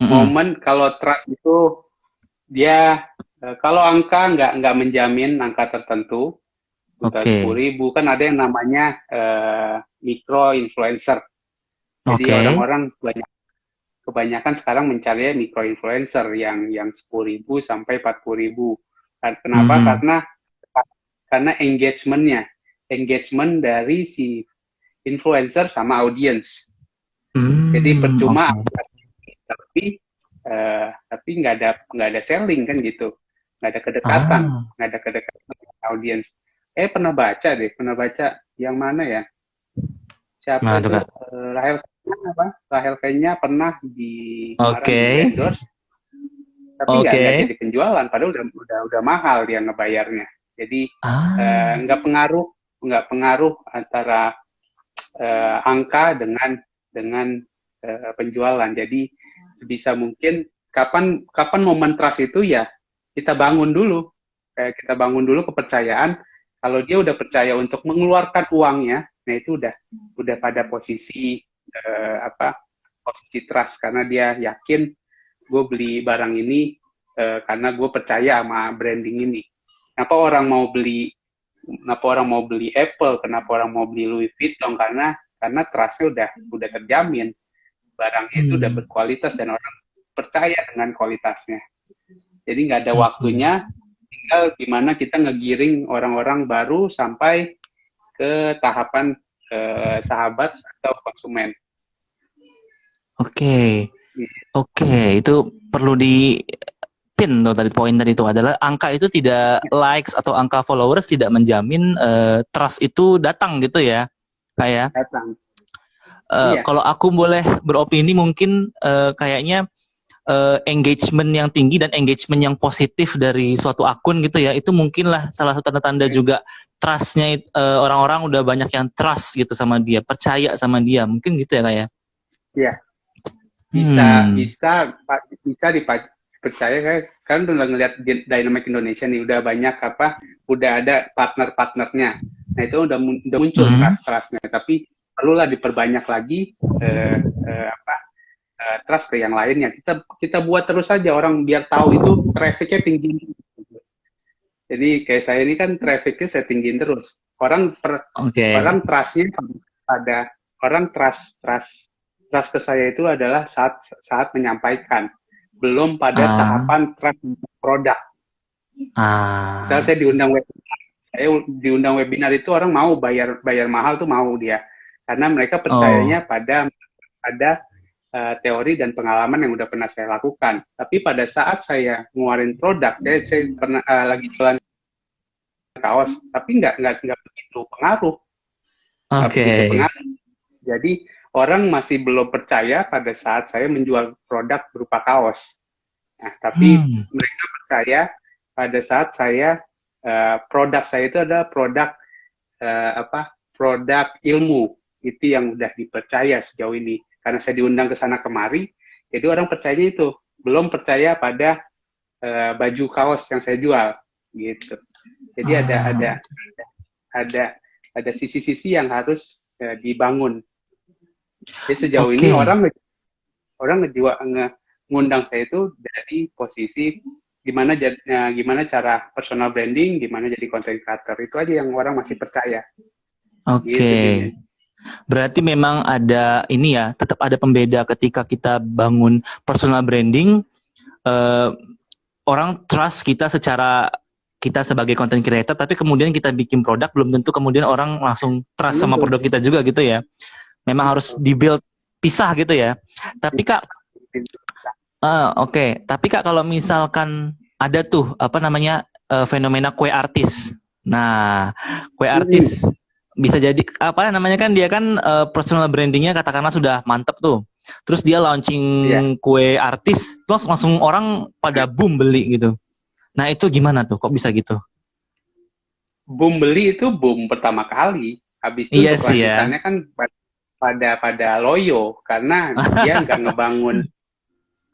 Mm-mm. Momen kalau trust itu dia kalau angka nggak menjamin angka tertentu, bukan Oke, 10.000 kan ada yang namanya micro influencer. Jadi oke. orang-orang kebanyakan sekarang mencari micro influencer yang 10.000 sampai 40.000. Kenapa? Mhm. Karena engagement dari si influencer sama audience. Jadi percuma Oke. tapi tapi nggak ada selling kan gitu, nggak ada kedekatan, Ah, nggak ada kedekatan dengan audiens. Pernah baca yang mana ya, siapa gimana tuh itu, Kak? Rahel kayaknya pernah kemarin Oke, di endorse tapi nggak oke. jadi penjualan padahal udah mahal dia ngebayarnya. Jadi Ah, nggak pengaruh antara angka dengan penjualan. Jadi sebisa mungkin kapan kapan momen trust itu ya kita bangun dulu. Kayak kita bangun dulu kepercayaan. Kalau dia udah percaya untuk mengeluarkan uangnya, nah itu udah pada posisi trust karena dia yakin gue beli barang ini karena gue percaya sama branding ini. Kenapa orang mau beli Kenapa orang mau beli Apple, kenapa orang mau beli Louis Vuitton, karena trustnya udah terjamin, barangnya itu udah hmm, berkualitas dan orang percaya dengan kualitasnya. Jadi nggak ada I see. waktunya, tinggal gimana kita ngegiring orang-orang baru sampai ke tahapan sahabat atau konsumen. Oke, oke. Itu perlu di pin tuh tadi poin tadi itu adalah angka itu tidak likes atau angka followers tidak menjamin trust itu datang gitu ya. Kayak Datang. Iya, kalau aku boleh beropini mungkin kayaknya engagement yang tinggi dan engagement yang positif dari suatu akun gitu ya, itu mungkinlah salah satu tanda-tanda juga trustnya orang-orang udah banyak yang trust gitu sama dia, percaya sama dia, mungkin gitu ya kayak. iya. Bisa Hmm, bisa bisa dipercaya kan udah ngelihat Dynamic Indonesia nih udah banyak udah ada partner-partnernya. Nah itu udah muncul hmm, trust-trustnya tapi perlulah diperbanyak lagi trust ke yang lainnya. Kita buat terus saja orang biar tahu itu trafficnya tinggi. Jadi kayak saya ini kan trafficnya saya tinggiin terus. oke. Orang trustnya pada orang trust ke saya itu adalah saat menyampaikan, belum pada Ah, tahapan trust produk. Misal ah, saya diundang webinar itu orang mau bayar bayar mahal tuh mau dia karena mereka percayanya oh, pada teori dan pengalaman yang udah pernah saya lakukan. Tapi pada saat saya ngeluarin produk, saya pernah lagi jualan kaos, tapi nggak begitu pengaruh, nggak oke. begitu pengaruh. Jadi orang masih belum percaya pada saat saya menjual produk berupa kaos. Nah, tapi Hmm, mereka percaya pada saat produk saya itu adalah produk ilmu itu yang udah dipercaya sejauh ini karena saya diundang ke sana kemari. Jadi orang percaya itu, belum percaya pada baju kaos yang saya jual gitu. Jadi ada ada ah, ada ada sisi-sisi yang harus dibangun. Jadi sejauh ini oke. orang ngundang saya itu dari posisi gimana cara personal branding, gimana jadi content creator. Itu aja yang orang masih percaya. Oke. Gitu, Jimmy. Berarti memang ada ini ya, tetap ada pembeda ketika kita bangun personal branding, orang trust kita secara kita sebagai content creator, tapi kemudian kita bikin produk belum tentu kemudian orang langsung trust sama produk kita juga gitu ya. Memang harus dibuild pisah gitu ya. Tapi Kak, oke. Tapi Kak, kalau misalkan ada tuh apa namanya fenomena kue artis. Nah, kue artis bisa jadi apa namanya kan dia kan personal brandingnya katakanlah sudah mantep tuh. Terus dia launching kue artis, terus langsung orang pada boom beli gitu. Nah itu gimana tuh? Kok bisa gitu? Boom beli itu boom pertama kali. Habis itu untuk lanjutannya kan pada loyo karena dia nggak ngebangun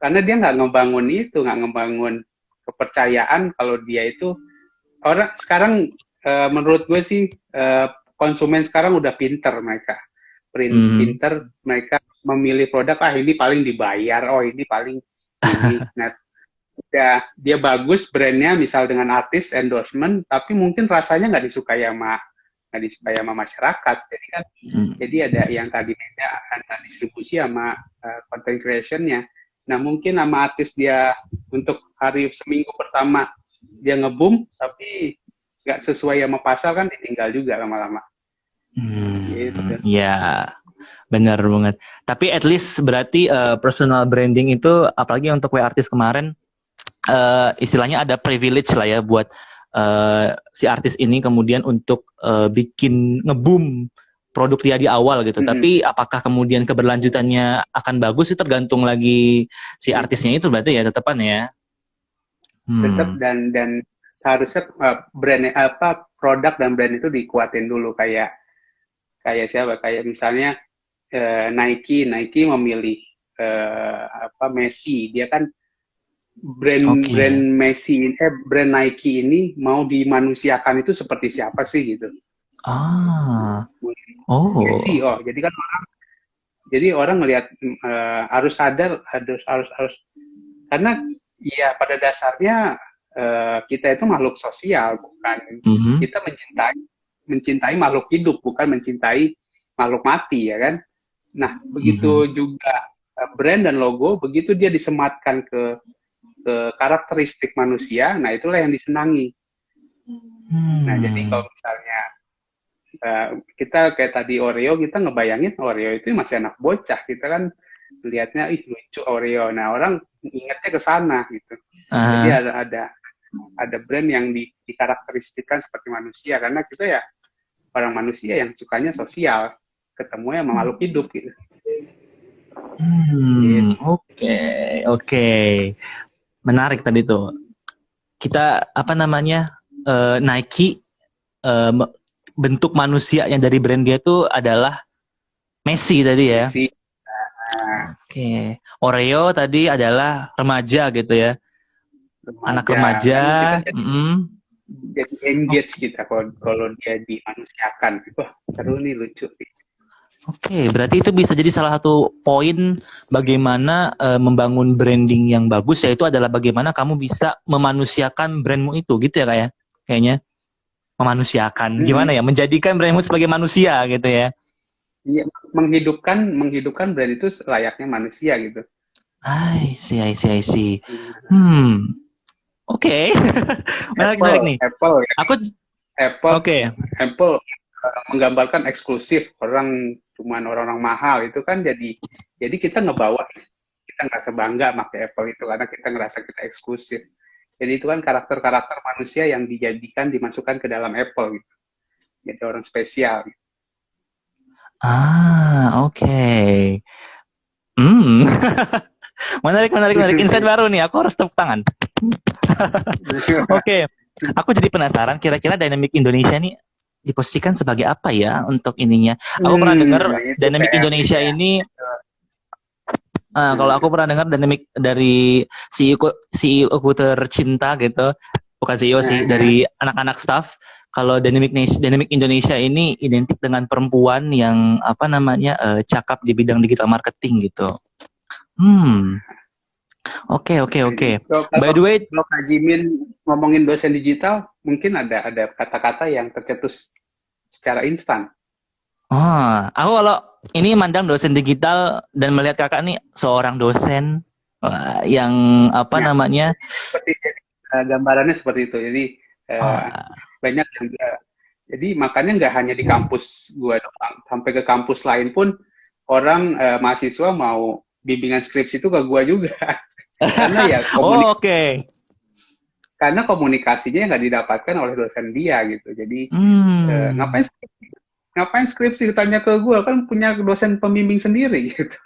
nggak ngebangun kepercayaan kalau dia itu orang sekarang menurut gue sih konsumen sekarang udah pinter mereka pinter mereka memilih produk ini paling dibayar ini paling ini nah udah dia bagus brandnya misal dengan artis endorsement tapi mungkin rasanya nggak disukai sama masyarakat jadi ada yang tadi beda antara distribusi sama content creationnya. Nah mungkin sama artis dia untuk hari seminggu pertama dia nge-boom tapi nggak sesuai sama pasar kan ditinggal juga lama-lama. Gitu. Ya benar banget. Tapi at least berarti personal branding itu apalagi untuk kue artis kemarin istilahnya ada privilege lah ya buat si artis ini kemudian untuk bikin nge-boom produk dia di awal gitu. Tapi apakah kemudian keberlanjutannya akan bagus itu tergantung lagi si artisnya itu berarti ya tetepan ya. Tetap dan seharusnya brand produk dan brand itu dikuatin dulu kayak siapa? Kayak misalnya Nike memilih Messi. Dia kan brand Messi brand Nike ini mau dimanusiakan itu seperti siapa sih gitu. Messi jadi orang melihat harus sadar harus karena ya pada dasarnya kita itu makhluk sosial bukan kita mencintai makhluk hidup bukan mencintai makhluk mati ya kan. Nah begitu juga brand dan logo begitu dia disematkan ke karakteristik manusia, nah itulah yang disenangi. Nah jadi kalau misalnya kita kayak tadi Oreo, kita ngebayangin Oreo itu masih anak bocah, kita kan lihatnya lucu Oreo, nah orang ingatnya ke sana gitu. Jadi ada brand yang dikarakteristikan seperti manusia karena kita ya orang manusia yang sukanya sosial, ketemu sama makhluk hidup gitu. Oke. Menarik tadi tuh. Kita Nike bentuk manusia yang dari brand dia tuh adalah Messi tadi ya. Messi. Oke. Oreo tadi adalah remaja gitu ya. Anak remaja. Jadi engage kita kalau dia dimanusiakan. Wah, seru nih, lucu nih. Oke, berarti itu bisa jadi salah satu poin bagaimana membangun branding yang bagus, yaitu adalah bagaimana kamu bisa memanusiakan brandmu itu, gitu ya Kak ya? Kayaknya memanusiakan, gimana ya? Menjadikan brandmu sebagai manusia gitu ya? Iya, menghidupkan brand itu layaknya manusia gitu. I see. Oke. Menarik nih. Apple. Oke. Apple menggambarkan eksklusif cuman orang-orang mahal itu kan jadi kita ngerasa bangga pakai Apple itu karena kita ngerasa kita eksklusif. Jadi itu kan karakter-karakter manusia yang dimasukkan ke dalam Apple gitu. Jadi orang spesial. Oke. Menarik. Insight baru nih, aku harus tepuk tangan. Oke. Aku jadi penasaran kira-kira Dynamic Indonesia nih diposisikan sebagai apa ya untuk ininya. Aku pernah dengar Dynamic Indonesia ini kalau aku pernah dengar Dynamic dari CEO ku tercinta gitu. Bukan CEO sih, dari anak-anak staff. Kalau Dynamic Indonesia ini identik dengan perempuan yang cakap di bidang digital marketing gitu. Hmm. Oke, oke, oke. Kalau By kalau the way, kalau Kak Jimin ngomongin dosen digital, mungkin ada kata-kata yang tercetus secara instan. aku kalau ini mandang dosen digital dan melihat kakak nih seorang dosen yang apa Nah, namanya, seperti gambarannya seperti itu. Jadi eh, uh, banyak yang jadi makanya nggak hanya di kampus gua doang, sampai ke kampus lain pun orang mahasiswa mau bimbingan skripsi itu ke gua juga. Karena ya oh oke. karena komunikasinya nggak didapatkan oleh dosen dia gitu. Jadi Hmm. ngapain skripsi ditanya ke gue kan punya dosen pembimbing sendiri gitu.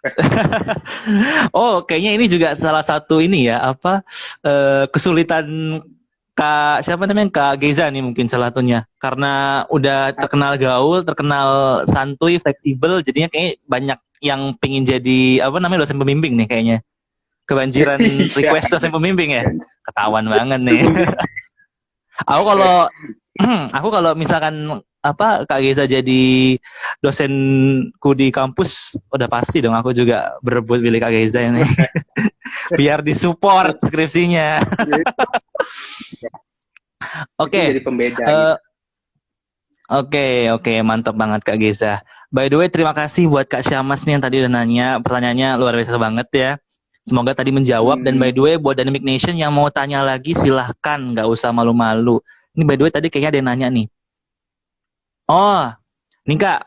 Oh, kayaknya ini juga salah satu ini ya, apa kesulitan Kak siapa namanya Kak Geza nih mungkin salah satunya. Karena udah terkenal gaul, terkenal santuy, fleksibel, jadinya kayak banyak yang pingin jadi apa namanya dosen pembimbing nih kayaknya. Kebanjiran Iya, request dosen pembimbing ya. Ketahuan banget nih. Aku kalau aku kalau misalkan apa Kak Geza jadi dosenku di kampus, udah pasti dong aku juga berebut pilih Kak Geza ini. Biar disupport skripsinya. itu Oke. jadi pembeda eh, gitu. Oke, oke, mantap banget Kak Geza. By the way, terima kasih buat Kak Syamas nih yang tadi udah nanya, pertanyaannya luar biasa banget ya. Semoga tadi menjawab. Dan by Hmm, the way, buat Dynamic Nation yang mau tanya lagi, silahkan, nggak usah malu-malu. Ini by the way tadi kayaknya ada yang nanya nih. Oh, nih Kak,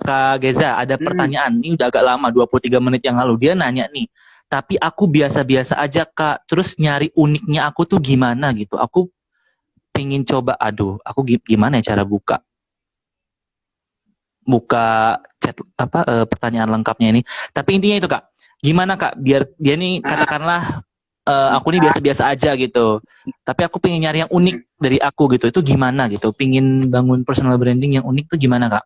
Kak Geza, ada hmm, pertanyaan. Ini udah agak lama, 23 menit yang lalu. Dia nanya nih, tapi aku biasa-biasa aja Kak. Terus nyari uniknya aku tuh gimana gitu. Aku pingin coba, aduh, aku gimana ya cara buka buka chat apa pertanyaan lengkapnya ini. Tapi intinya itu Kak, gimana Kak biar dia nih ah, katakanlah aku nih ah, biasa-biasa aja gitu. Tapi aku pengen nyari yang unik hmm. dari aku gitu. Itu gimana gitu? Pingin bangun personal branding yang unik tuh gimana Kak?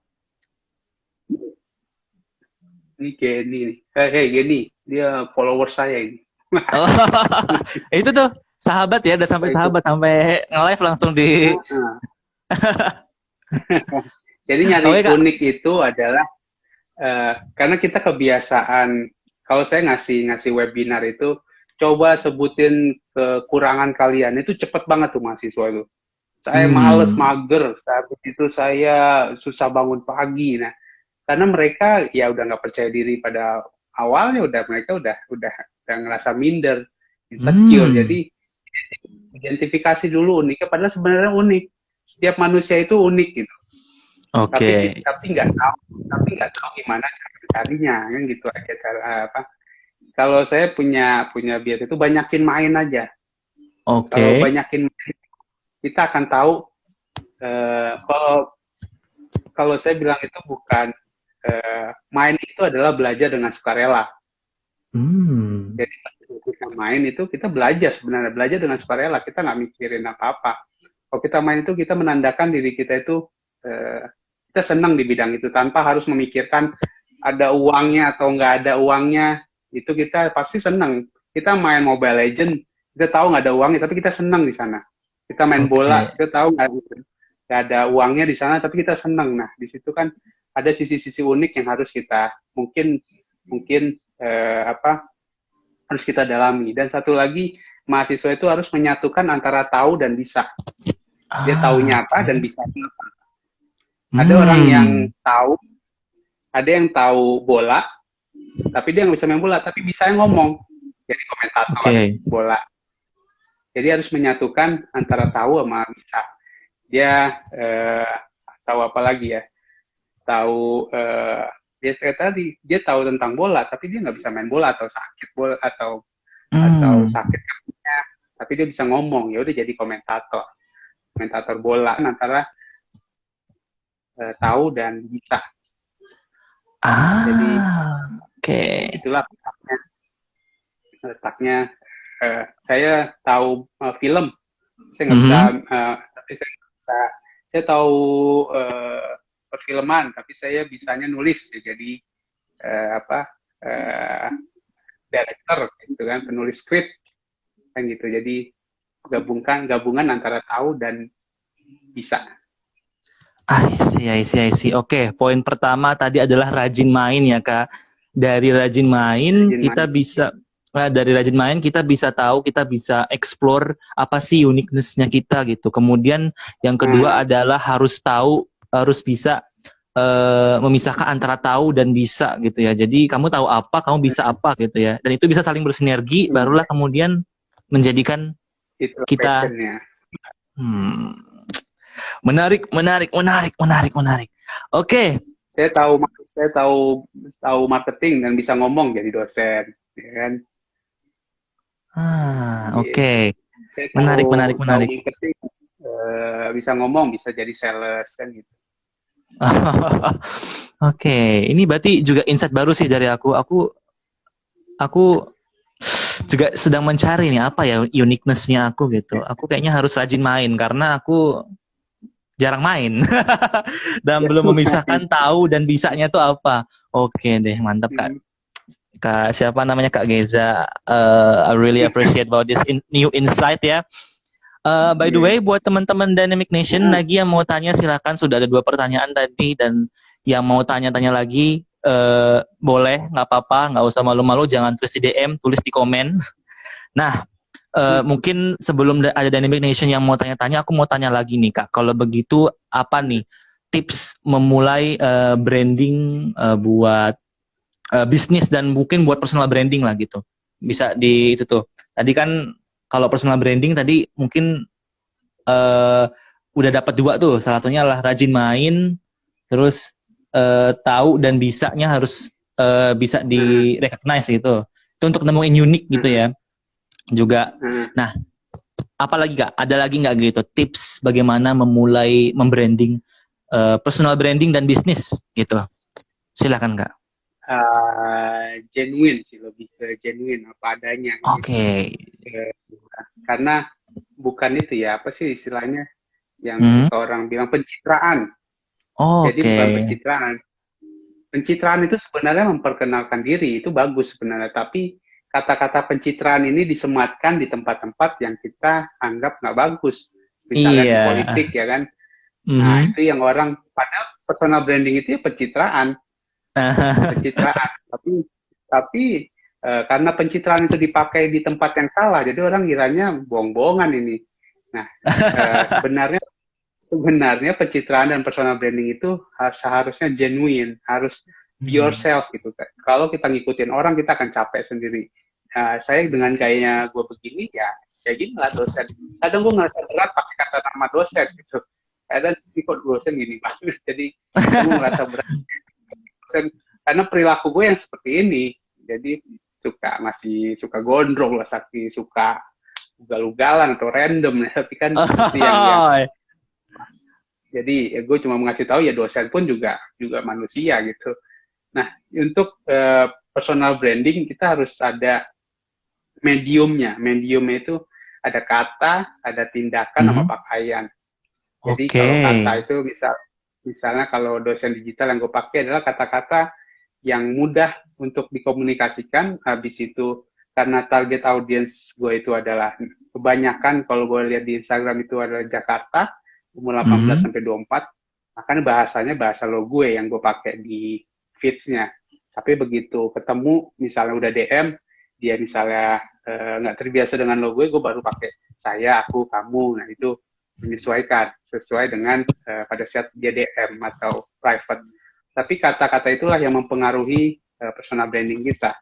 Ini Geni nih. Hey Geni, dia follower saya ini. Oh, itu tuh sahabat ya, udah sampai Itu. sahabat sampai nge-live langsung di. Ah, ah. Jadi nyari Oke Kak. unik itu adalah karena kita kebiasaan kalau saya ngasih ngasih webinar itu coba sebutin kekurangan kalian itu cepet banget tuh mahasiswa itu. Saya males, Hmm. mager, habis itu saya susah bangun pagi. Nah, karena mereka ya udah nggak percaya diri pada awalnya, mereka udah ngerasa minder, insecure. Hmm. Jadi identifikasi dulu uniknya, padahal sebenarnya unik. Setiap manusia itu unik gitu. Tapi Oke. tapi nggak tahu gimana cara mencarinya kan gitu aja cara apa. Kalau saya punya bias itu banyakin main aja. Kalau Oke. banyakin main, kita akan tahu kalau kalau saya bilang itu bukan main itu adalah belajar dengan sukarela. Hmm. Jadi kita main itu kita belajar sebenarnya belajar dengan sukarela kita nggak mikirin apa-apa. Kalau kita main itu kita menandakan diri kita itu eh, kita senang di bidang itu tanpa harus memikirkan ada uangnya atau nggak ada uangnya itu kita pasti senang. Kita main Mobile Legend kita tahu nggak ada uangnya tapi kita senang di sana. Kita main bola Oke. kita tahu nggak ada uangnya di sana tapi kita senang. Nah di situ kan ada sisi-sisi unik yang harus kita mungkin mungkin apa harus kita dalami. Dan satu lagi, mahasiswa itu harus menyatukan antara tahu dan bisa. Dia Ah, taunya apa oke. dan bisa apa. Ada orang yang Hmm. tahu, ada yang tahu bola, tapi dia nggak bisa main bola, tapi bisa ngomong. Jadi komentator Oke. bola. Jadi harus menyatukan antara tahu sama bisa. Dia tahu apa lagi ya? Tahu dia tadi dia tahu tentang bola, tapi dia nggak bisa main bola atau sakit bola atau Hmm. sakit kakinya, tapi dia bisa ngomong ya udah jadi komentator bola antara tahu dan bisa. Jadi Oke. itulah letaknya saya tahu film saya nggak bisa Mhm. tapi saya nggak bisa saya tahu perfilman tapi saya bisanya nulis ya, jadi apa uh, director gitu kan penulis skrip kan gitu jadi gabungan antara tahu dan bisa. I see, I see, I see. Oke, poin pertama tadi adalah rajin main ya, Kak. dari rajin main Rajin kita main. bisa dari rajin main kita bisa tahu, kita bisa explore apa sih uniqueness-nya kita gitu. Kemudian yang kedua Nah, adalah harus bisa memisahkan antara tahu dan bisa gitu ya. Jadi kamu tahu apa, kamu bisa apa gitu ya. Dan itu bisa saling bersinergi, barulah iya, kemudian menjadikan itu kita passionnya. hmm, menarik, menarik, menarik, menarik, menarik. Oke. Saya tahu marketing dan bisa ngomong jadi dosen, ya kan? Oke. Gitu. Saya Menarik, menarik, tahu menarik. marketing, bisa ngomong, bisa jadi sales kan gitu. Oke, ini berarti juga insight baru sih dari aku. Aku juga sedang mencari nih apa ya uniqueness-nya aku gitu. Aku kayaknya harus rajin main karena aku jarang main dan Ya, belum memisahkan tahu dan bisanya tuh apa. Oke deh, mantap Kak. Kak siapa namanya Kak Geza. I really appreciate about this new insight ya. By the way, buat teman-teman Dynamic Nation lagi yang mau tanya silakan. Sudah ada 2 pertanyaan tadi dan yang mau tanya-tanya lagi boleh, nggak apa-apa, nggak usah malu-malu, jangan tulis di DM, tulis di komen. Nah, mungkin sebelum ada Dynamic Nation yang mau tanya-tanya, aku mau tanya lagi nih Kak. Kalau begitu apa nih tips memulai branding buat bisnis dan mungkin buat personal branding lah gitu. Bisa di itu tuh. Tadi kan kalau personal branding tadi mungkin udah dapat 2 tuh. Salah satunya adalah rajin main, terus tahu dan bisanya harus bisa di recognize gitu. Itu untuk nemuin unik gitu ya. Juga. Nah, apalagi Kak? Ada lagi nggak gitu tips bagaimana memulai membranding personal branding dan bisnis gitu? Silakan Kak. Genuine sih, lebih ke genuine apa adanya. Oke. Karena bukan itu ya, apa sih istilahnya yang suka orang bilang pencitraan. Jadi bukan pencitraan. Pencitraan itu sebenarnya memperkenalkan diri, itu bagus sebenarnya. Tapi kata-kata pencitraan ini disematkan di tempat-tempat yang kita anggap nggak bagus. Misalnya di politik ya kan. Nah, itu yang orang, padahal personal branding itu ya pencitraan. Pencitraan. Tapi karena pencitraan itu dipakai di tempat yang salah, jadi orang kiranya bohong-bohongan ini. Nah, sebenarnya pencitraan dan personal branding itu seharusnya genuine, harus be yourself gitu. Kalau kita ngikutin orang, kita akan capek sendiri. Saya dengan gayanya gue begini, ya kayak gini lah dosen. Kadang gue ngerasa berat pakai kata nama dosen gitu. Kadang kok dosen gini banget, jadi gue ngerasa berat. Dosen, karena perilaku gue yang seperti ini, jadi masih suka gondrong lah, suka ugal-ugalan atau random ya, tapi kan seperti yang jadi gue cuma mengasih tahu ya dosen pun juga manusia gitu. Nah, untuk personal branding kita harus ada mediumnya. Mediumnya itu ada kata, ada tindakan, sama pakaian. Jadi kalau kata itu misalnya kalau dosen digital yang gue pakai adalah kata-kata yang mudah untuk dikomunikasikan. Habis itu karena target audience gue itu adalah kebanyakan, kalau gue lihat di Instagram itu adalah Jakarta, umur 18 sampai 24, makanya bahasanya bahasa lo gue yang gue pakai di feeds-nya. Tapi begitu ketemu, misalnya udah DM, dia misalnya nggak terbiasa dengan lo gue baru pakai saya, aku, kamu. Nah, itu menyesuaikan, sesuai dengan pada saat dia DM atau private. Tapi kata-kata itulah yang mempengaruhi personal branding kita.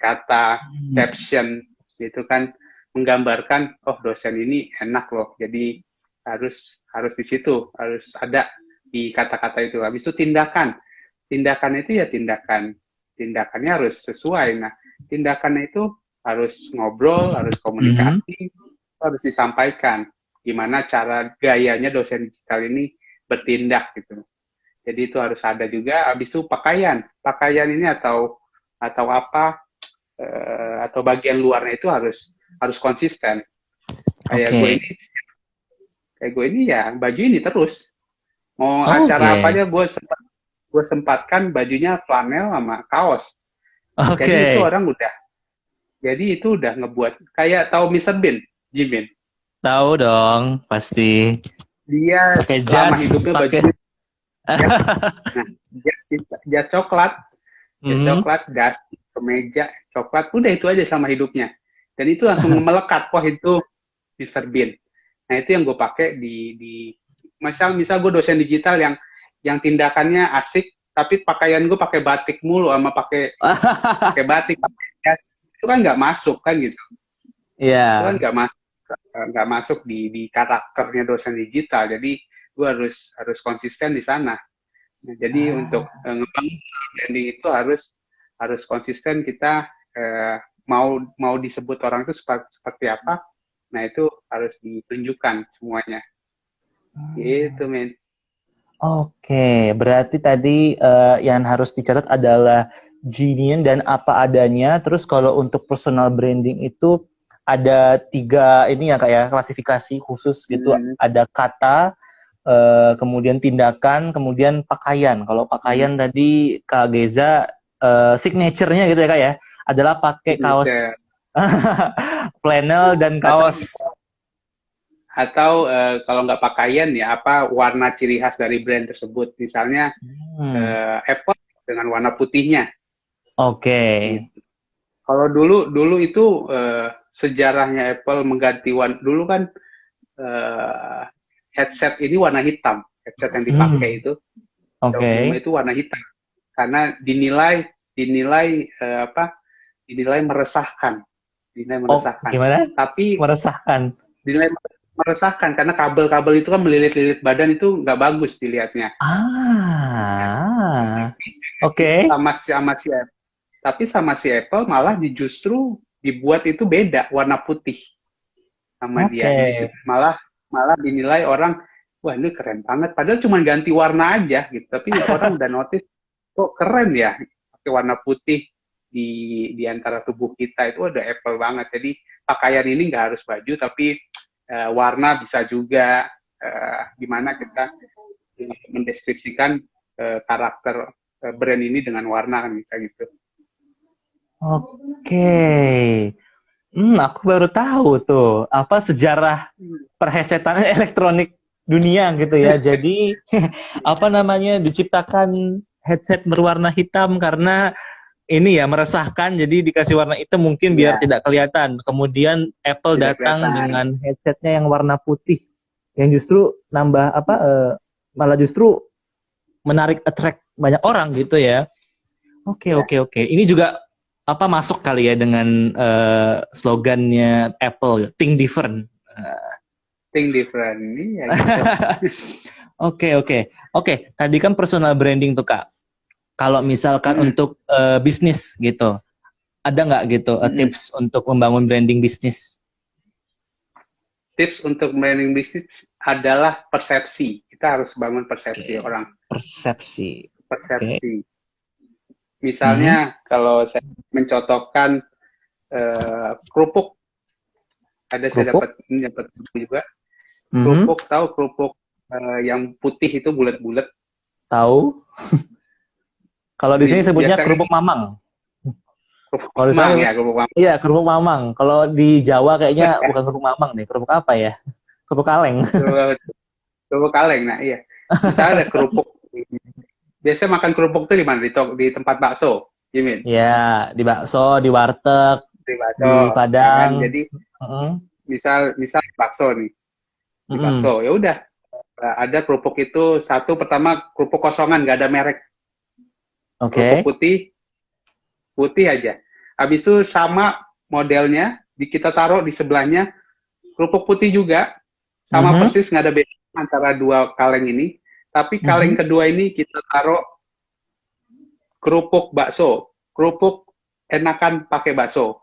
Kata, caption, itu kan menggambarkan, oh dosen ini enak loh, jadi harus di situ, harus ada di kata-kata itu. Habis itu tindakan itu ya tindakannya harus sesuai. Nah, tindakannya itu harus ngobrol, harus komunikasi, harus disampaikan gimana cara gayanya dosen digital ini bertindak gitu. Jadi itu harus ada juga. Habis itu pakaian ini atau apa atau bagian luarnya itu harus konsisten. Kayak gue ini ya baju ini terus, mau acara apa aja gue sempatkan bajunya flanel sama kaos. Jadi itu udah ngebuat kayak, tahu Mr. Bean, Jimin. Tahu dong, pasti. Dia pakai selama jas, hidupnya bajunya nah, jas coklat. Ya Mhm. coklat, gas, kemeja, coklat, udah itu aja sama hidupnya. Dan itu langsung melekat, wah itu Mister Bean. Nah itu yang gue pakai di misal gue dosen digital yang tindakannya asik, tapi pakaian gue pakai batik mulu sama pakai pakai batik, pakai jas, itu kan nggak masuk kan gitu. Itu kan Iya. nggak masuk di karakternya dosen digital. Jadi gue harus konsisten di sana. Nah, jadi untuk Ah. ngebangun branding itu harus konsisten kita mau disebut orang itu seperti apa. Nah itu harus ditunjukkan semuanya. Gitu men. Oke, berarti tadi yang harus dicatat adalah genuine dan apa adanya. Terus kalau untuk personal branding itu ada 3 ini ya kak ya, klasifikasi khusus gitu. Hmm, Ada kata, kemudian tindakan, kemudian pakaian. Kalau hmm. pakaian tadi Kak Geza signature-nya gitu ya kak ya, adalah pakai Signature. kaos flannel dan Atau kaos. atau kalau nggak pakaian ya apa warna ciri khas dari brand tersebut. Misalnya Hmm, Apple dengan warna putihnya. oke. Gitu. Kalau dulu itu sejarahnya Apple mengganti dulu kan eh, headset ini warna hitam, headset yang dipakai Hmm, itu oke. jauh 5 itu warna hitam karena dinilai dinilai dinilai meresahkan, dinilai Oh, meresahkan. gimana? Tapi Meresahkan. dinilai meresahkan karena kabel-kabel itu kan melilit-lilit badan itu nggak bagus dilihatnya. Ah, oke. Tapi sama si Apple malah justru dibuat itu beda warna putih sama dia. Oke. Malah malah dinilai orang, wah ini keren banget. Padahal cuma ganti warna aja gitu. Tapi orang udah notice, kok keren ya pakai warna putih di antara tubuh kita itu ada Apple banget. Jadi pakaian ini nggak harus baju, tapi warna bisa juga. Gimana kita mendeskripsikan karakter brand ini dengan warna kan bisa gitu. Oke. Aku baru tahu tuh apa sejarah perheadsetan elektronik dunia gitu ya. Jadi apa namanya diciptakan headset berwarna hitam karena ini ya meresahkan, jadi dikasih warna hitam mungkin biar Ya, tidak kelihatan. Kemudian Apple tidak datang kelihatan. dengan headsetnya yang warna putih yang justru nambah apa malah justru menarik attract banyak orang gitu ya. Oke, Ya, oke, oke. Ini juga apa masuk kali ya dengan slogannya Apple, Think Different. think different. Iya gitu. Oke, oke. Oke, tadi kan personal branding tuh Kak. Kalau misalkan Mm-mm. untuk bisnis gitu, ada nggak gitu Mm-mm. tips untuk membangun branding bisnis? Tips untuk branding bisnis adalah persepsi. Kita harus bangun persepsi Oke, orang. persepsi. Oke. Persepsi. Mhm, Misalnya kalau saya mencontohkan kerupuk, ada saya kerupuk. dapat juga Mhm, kerupuk, tahu kerupuk yang putih itu bulat-bulat. tahu. Kalau di sini Nih, sebutnya biasanya kerupuk mamang. kerupuk Kalau di sana mamang ya, kerupuk mamang. iya kerupuk mamang. Kalau di Jawa kayaknya bukan kerupuk mamang nih. Kerupuk apa ya? Kerupuk kaleng. Kerupuk, kerupuk kaleng. Nah, iya. Misalnya ada kerupuk. Biasanya makan kerupuk tuh di mana? Di tempat bakso, Jimin. Ya, di bakso, di warteg, Di di bakso, ya kan? Padang. Jadi Heeh. misal bakso nih, di Mm-mm. bakso. Ya udah, ada kerupuk itu satu pertama kerupuk kosongan nggak ada merek, kerupuk Oke. putih putih aja. Habis itu sama modelnya kita taruh di sebelahnya kerupuk putih juga sama Mhm, persis nggak ada beda antara dua kaleng ini. Tapi kaleng mhm. kedua ini kita taruh kerupuk bakso, kerupuk enakan pakai bakso.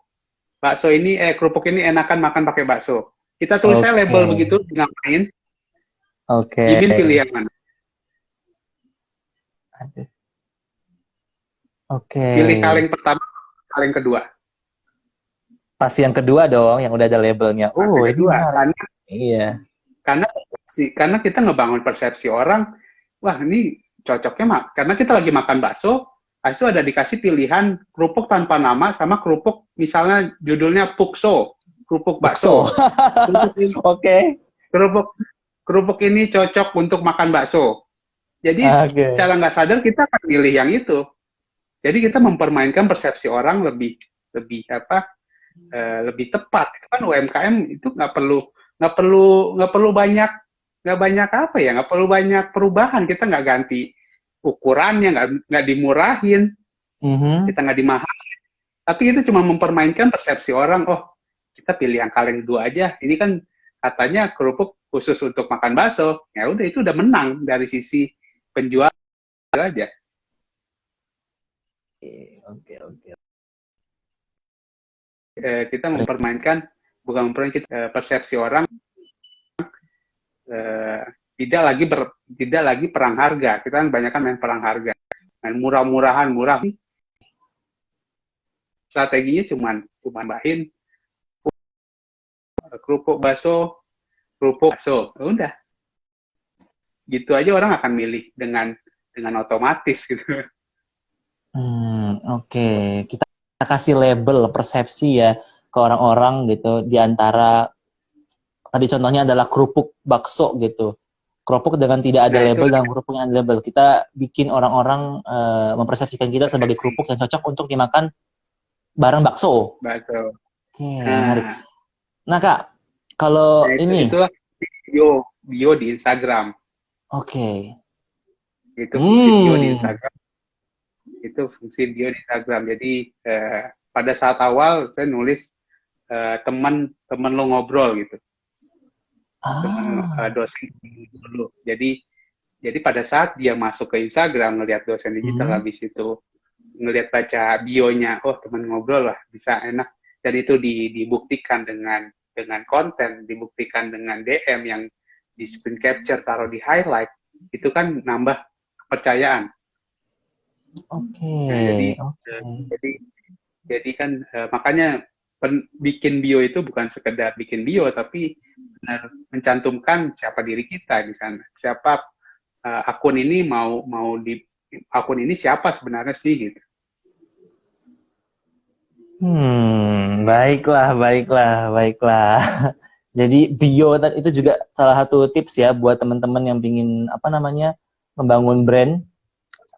Bakso ini kerupuk ini enakan makan pakai bakso. Kita tulisnya Oke. label begitu, ngapain? Oke. Jimin pilih yang mana? Aduh. Oke. Pilih kaleng pertama, kaleng kedua. Pas yang kedua dong, yang udah ada labelnya. Nah, Oh, yang ini kedua, menarik. karena Iya. karena karena kita ngebangun persepsi orang, wah ini cocoknya karena kita lagi makan bakso, habis itu ada dikasih pilihan kerupuk tanpa nama sama kerupuk misalnya judulnya Pukso, kerupuk Bakso. bakso. Kerupuk ini, Oke. kerupuk kerupuk ini cocok untuk makan bakso. Jadi Oke. secara nggak sadar kita akan pilih yang itu. Jadi kita mempermainkan persepsi orang lebih lebih apa lebih tepat. Itu kan UMKM itu nggak perlu banyak apa ya, nggak perlu banyak perubahan. Kita nggak ganti ukurannya, nggak dimurahin, kita nggak dimahal. Tapi itu cuma mempermainkan persepsi orang. Oh, kita pilih yang kaleng dua aja. Ini kan katanya kerupuk khusus untuk makan bakso. Ya udah, itu udah menang dari sisi penjual aja. Oke. Kita mempermainkan, bukan mempermainkan persepsi orang, tidak lagi perang harga. Kita kan banyak main perang harga, main murah-murahan, murah. Strateginya cuman bahin kerupuk bakso, udah. Gitu aja orang akan milih dengan otomatis gitu. Oke. Kita kasih label persepsi ya ke orang-orang gitu, di antara tadi contohnya adalah kerupuk bakso gitu. Kerupuk dengan tidak ada label dan kerupuk yang ada label. Kita bikin orang-orang mempersepsikan kita sebagai kerupuk yang cocok untuk dimakan bareng bakso. Oke, menarik. Nah Kak, kalau ini itu bio di Instagram. Oke. Itu fungsi bio di Instagram. Itu fungsi bio di Instagram. Jadi pada saat awal saya nulis teman lo ngobrol gitu. Teman dosen dulu. Jadi pada saat dia masuk ke Instagram ngelihat dosen digital, habis itu ngelihat baca bionya, oh teman ngobrol lah, bisa enak. Dan itu dibuktikan dengan konten, dibuktikan dengan DM yang di screen capture, taruh di highlight, itu kan nambah kepercayaan. Oke. Jadi kan makanya bikin bio itu bukan sekedar bikin bio, tapi benar mencantumkan siapa diri kita di sana, siapa akun ini akun ini siapa sebenarnya sih gitu. Baiklah. Jadi bio itu juga salah satu tips ya buat teman-teman yang pingin membangun brand.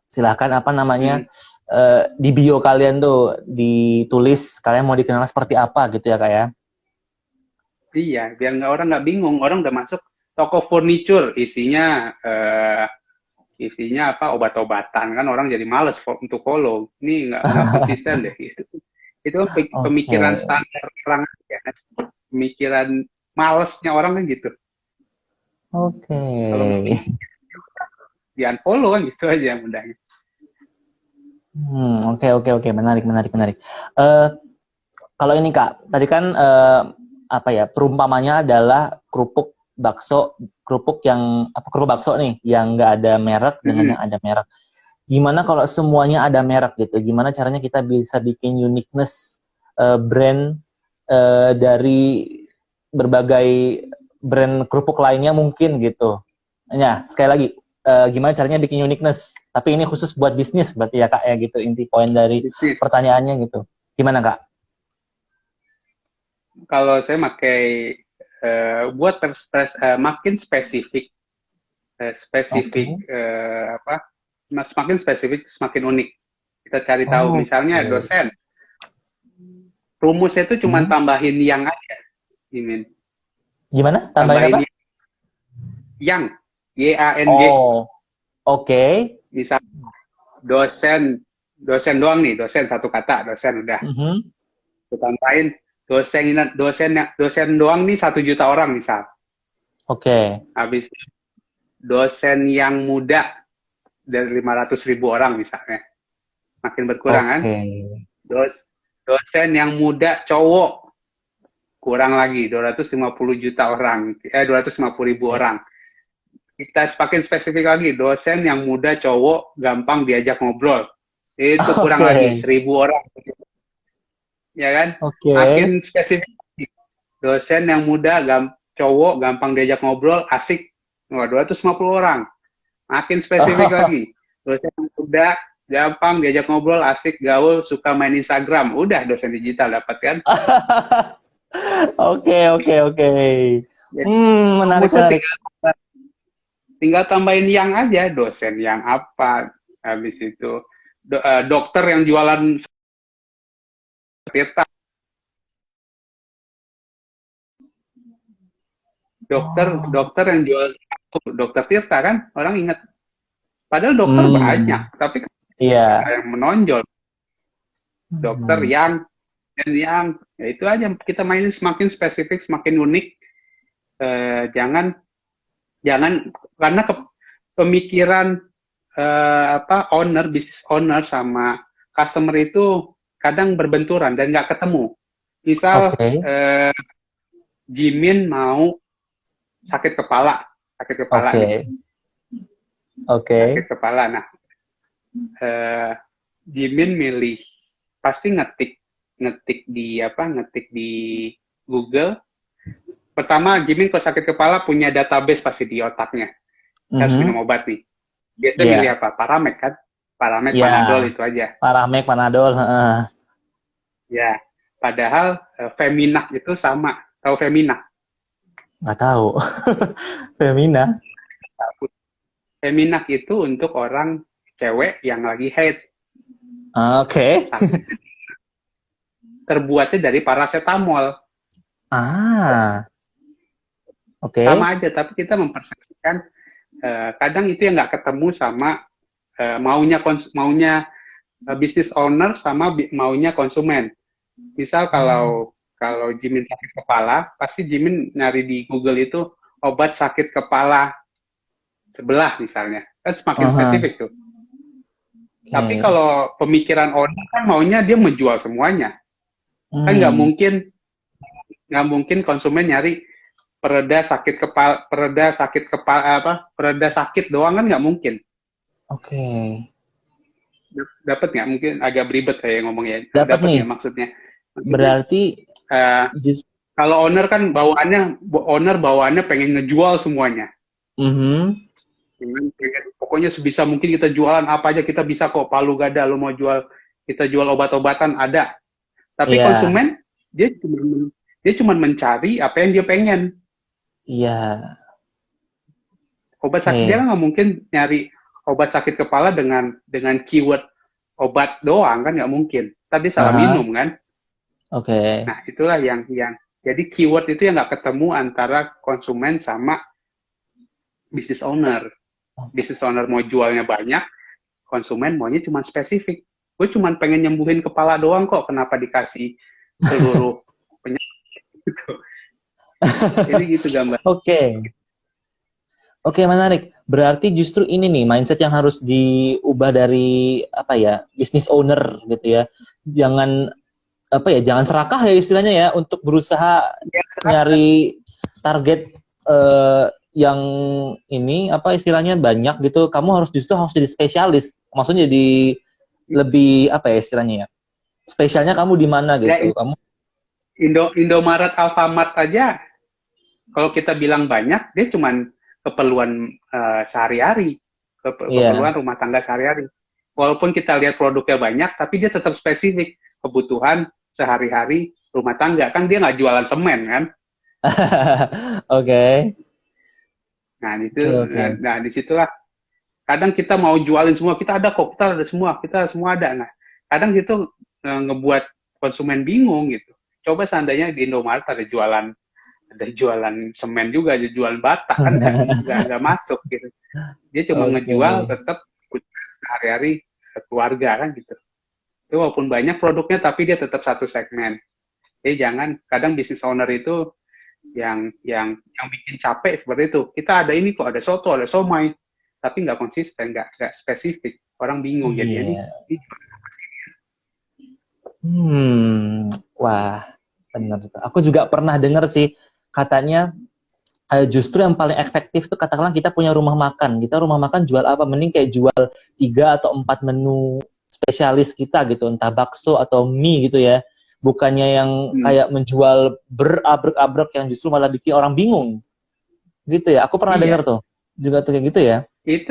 Silahkan di bio kalian tuh ditulis kalian mau dikenal seperti apa gitu ya Kak ya. Iya, biar orang nggak bingung. Orang udah masuk toko furniture, isinya apa, obat-obatan, kan orang jadi males untuk follow. Ini nggak konsisten deh. Itu pemikiran standar orang ya, pemikiran malesnya orang kan gitu. Kalau di unfollow kan gitu aja mudahnya. Oke. Menarik. Kalau ini Kak, tadi kan perumpamannya adalah kerupuk bakso nih yang nggak ada merek dengan yang ada merek. Gimana kalau semuanya ada merek gitu? Gimana caranya kita bisa bikin uniqueness brand dari berbagai brand kerupuk lainnya mungkin gitu? Ya, sekali lagi, gimana caranya bikin uniqueness? Tapi ini khusus buat bisnis berarti ya Kak ya gitu, inti poin dari pertanyaannya gitu. Gimana Kak? Kalau saya pakai buat makin spesifik, semakin spesifik, semakin unik. Kita cari tahu, misalnya dosen, rumusnya itu cuma tambahin yang aja, Imin. Gimana? Tambahin apa? Yang, Y-A-N-G. Oke. Misal dosen doang nih, dosen satu kata, dosen udah. Tambahin dosen doang nih 1 juta orang misal. Oke. Habis dosen yang muda dari 500.000 orang misalnya, makin berkurang kan. Dosen yang muda cowok kurang lagi 250 juta orang, 250.000 orang. Kita semakin spesifik lagi, dosen yang muda cowok gampang diajak ngobrol, itu kurang lagi 1.000 orang, ya kan? Makin spesifik, dosen yang muda cowok gampang diajak ngobrol, asik, 250 orang. Makin spesifik lagi, dosen yang muda gampang diajak ngobrol, asik, gaul, suka main Instagram, udah dosen digital dapat kan? Oke. Menarik. Tinggal tambahin yang aja, dosen yang apa, habis itu dokter yang jualan Tirta, dokter yang jual dokter Tirta kan orang ingat. Padahal dokter banyak, tapi Iya. yang menonjol dokter yang dan yang ya itu aja kita mainin semakin spesifik, semakin unik. Jangan karena pemikiran business owner sama customer itu kadang berbenturan dan nggak ketemu. Misal Jimin mau sakit kepala nih. Sakit kepala. Nah, Jimin milih pasti ngetik di Google. Pertama, Jimin kalau sakit kepala punya database pasti di otaknya. Harus minum obat nih. Biasanya milih apa? Paramek kan? Paramek, Panadol itu aja. Paramek, Panadol. Ya, padahal Feminak itu sama. Tahu Feminak? Nggak tahu. Femina. Feminak itu untuk orang cewek yang lagi haid. Terbuatnya dari paracetamol. Sama aja, tapi kita mempersepsikan kadang itu yang nggak ketemu sama maunya business owner sama maunya konsumen. Misal kalau Jimin sakit kepala, pasti Jimin nyari di Google itu obat sakit kepala sebelah misalnya, kan semakin spesifik tuh. Tapi kalau pemikiran owner kan maunya dia menjual semuanya, kan nggak mungkin konsumen nyari pereda sakit doang kan nggak mungkin. Dapat nggak? Mungkin agak beribet kayak ngomongnya. Dapat nih. Maksudnya. Berarti kalau owner kan bawaannya pengen ngejual semuanya. Pokoknya sebisa mungkin kita jualan apa aja kita bisa kok. Palu gada lo mau jual, kita jual obat-obatan ada. Tapi konsumen dia cuma mencari apa yang dia pengen. Obat sakit dia nggak mungkin nyari obat sakit kepala dengan keyword obat doang kan nggak mungkin. Tadi salah minum kan. Nah itulah yang jadi keyword itu yang nggak ketemu antara konsumen sama business owner. Business owner mau jualnya banyak, konsumen maunya cuma spesifik. Gue cuma pengen nyembuhin kepala doang kok, kenapa dikasih seluruh penyakit gitu. Jadi gitu gambar. Oke, menarik. Berarti justru ini nih mindset yang harus diubah dari business owner gitu ya. Jangan serakah ya istilahnya ya untuk berusaha nyari target yang ini istilahnya banyak gitu. Kamu harus jadi spesialis. Maksudnya jadi lebih istilahnya ya. Spesialnya kamu di mana gitu. Kamu Indomaret, Alfamart aja kalau kita bilang banyak, dia cuman keperluan sehari-hari, keperluan rumah tangga sehari-hari. Walaupun kita lihat produknya banyak, tapi dia tetap spesifik kebutuhan sehari-hari rumah tangga. Kan dia nggak jualan semen kan? Nah itu, nah disitulah. Kadang kita mau jualin semua, kita ada kok, kita semua ada. Nah kadang itu ngebuat konsumen bingung gitu. Coba seandainya di Indomaret ada jualan semen juga, ada jualan bata kan nggak masuk gitu. Dia cuma ngejual tetap sehari-hari keluarga kan gitu. Itu walaupun banyak produknya tapi dia tetap satu segmen. Jadi jangan kadang business owner itu yang bikin capek seperti itu. Kita ada ini kok, ada soto, ada somai, tapi nggak konsisten, nggak spesifik. Orang bingung jadinya ini. Wah, benar. Aku juga pernah dengar sih katanya justru yang paling efektif tuh katakanlah kita punya rumah makan. Kita rumah makan jual apa? Mending kayak jual 3 atau 4 menu spesialis kita gitu, entah bakso atau mie gitu ya. Bukannya yang kayak menjual berabrek-abrek yang justru malah bikin orang bingung. Gitu ya. Aku pernah dengar tuh. Juga tuh kayak gitu ya. Itu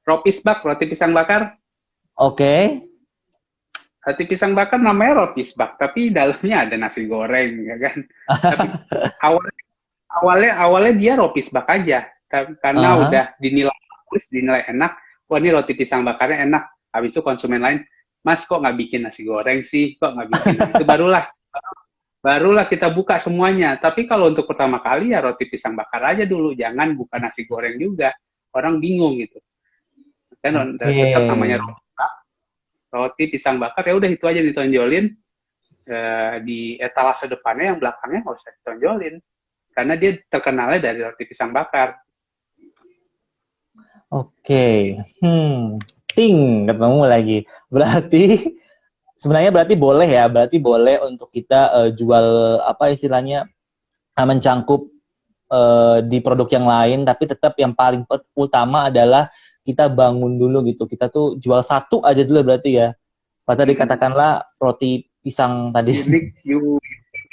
roti pisang bakar. Roti pisang bakar namanya roti sbak, tapi dalamnya ada nasi goreng, ya kan? Tapi awalnya dia roti sbak aja, karena udah dinilai bagus, dinilai enak, wah ini roti pisang bakarnya enak. Habis itu konsumen lain, Mas kok nggak bikin nasi goreng sih? Kok nggak bikin? Itu barulah kita buka semuanya. Tapi kalau untuk pertama kali ya roti pisang bakar aja dulu, jangan buka nasi goreng juga. Orang bingung gitu. Kan tetap namanya roti pisang bakar, ya udah itu aja ditonjolin di etalase depannya, yang belakangnya nggak usah ditonjolin. Karena dia terkenalnya dari roti pisang bakar. Oke. Ketemu lagi. Berarti boleh ya, berarti boleh untuk kita jual apa istilahnya mencangkup di produk yang lain, tapi tetap yang paling utama adalah kita bangun dulu gitu. Kita tuh jual satu aja dulu berarti ya. Berarti dikatakanlah roti pisang tadi.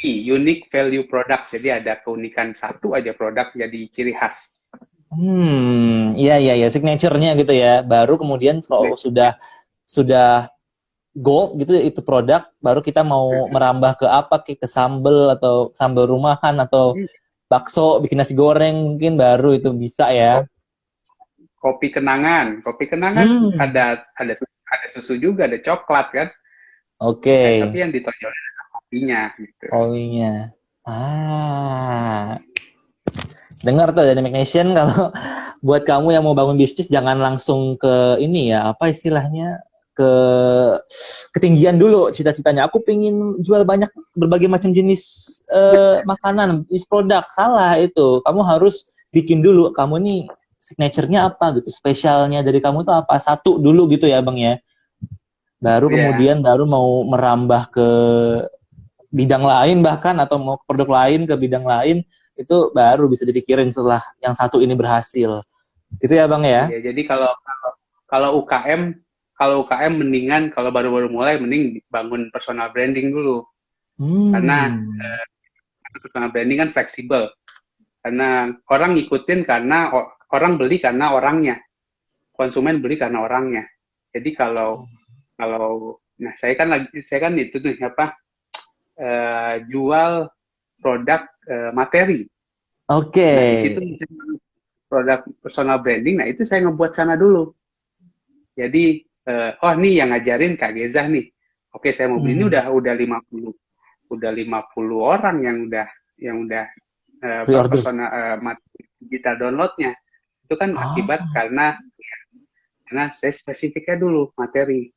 Unique value product. Jadi ada keunikan satu aja produk jadi ciri khas. Iya, signature-nya gitu ya. Baru kemudian kalau sudah gold gitu itu produk, baru kita mau merambah ke apa, ke sambal atau sambal rumahan atau bakso, bikin nasi goreng mungkin baru itu bisa ya. Kopi kenangan ada susu juga, ada coklat kan. Oke. Tapi yang ditonjolin adalah kopinya gitu. Kopinya. Dengar tuh Dynamic Nation, kalau buat kamu yang mau bangun bisnis jangan langsung ke ini ya, apa istilahnya, ke ketinggian dulu cita-citanya. Aku pengen jual banyak berbagai macam jenis makanan, jenis produk. Salah itu. Kamu harus bikin dulu, kamu nih signature-nya apa gitu, spesialnya dari kamu tuh apa, satu dulu gitu ya Bang ya. Baru kemudian baru mau merambah ke bidang lain bahkan, atau mau ke produk lain, ke bidang lain, itu baru bisa dipikirin setelah yang satu ini berhasil. Gitu ya Bang ya? Iya, jadi kalau UKM mendingan, kalau baru-baru mulai mending bangun personal branding dulu. Karena personal branding kan fleksibel. Karena orang ngikutin karena orang beli karena orangnya. Konsumen beli karena orangnya. Jadi kalau nah saya kan itu tuh jual produk materi. Oke. Nah, di situ produk personal branding, nah itu saya ngebuat sana dulu. Jadi, nih yang ngajarin Kak Geza nih. Oke, saya mau beli ini udah 50 orang yang udah personal digital downloadnya. Itu kan akibat karena saya spesifiknya dulu materi.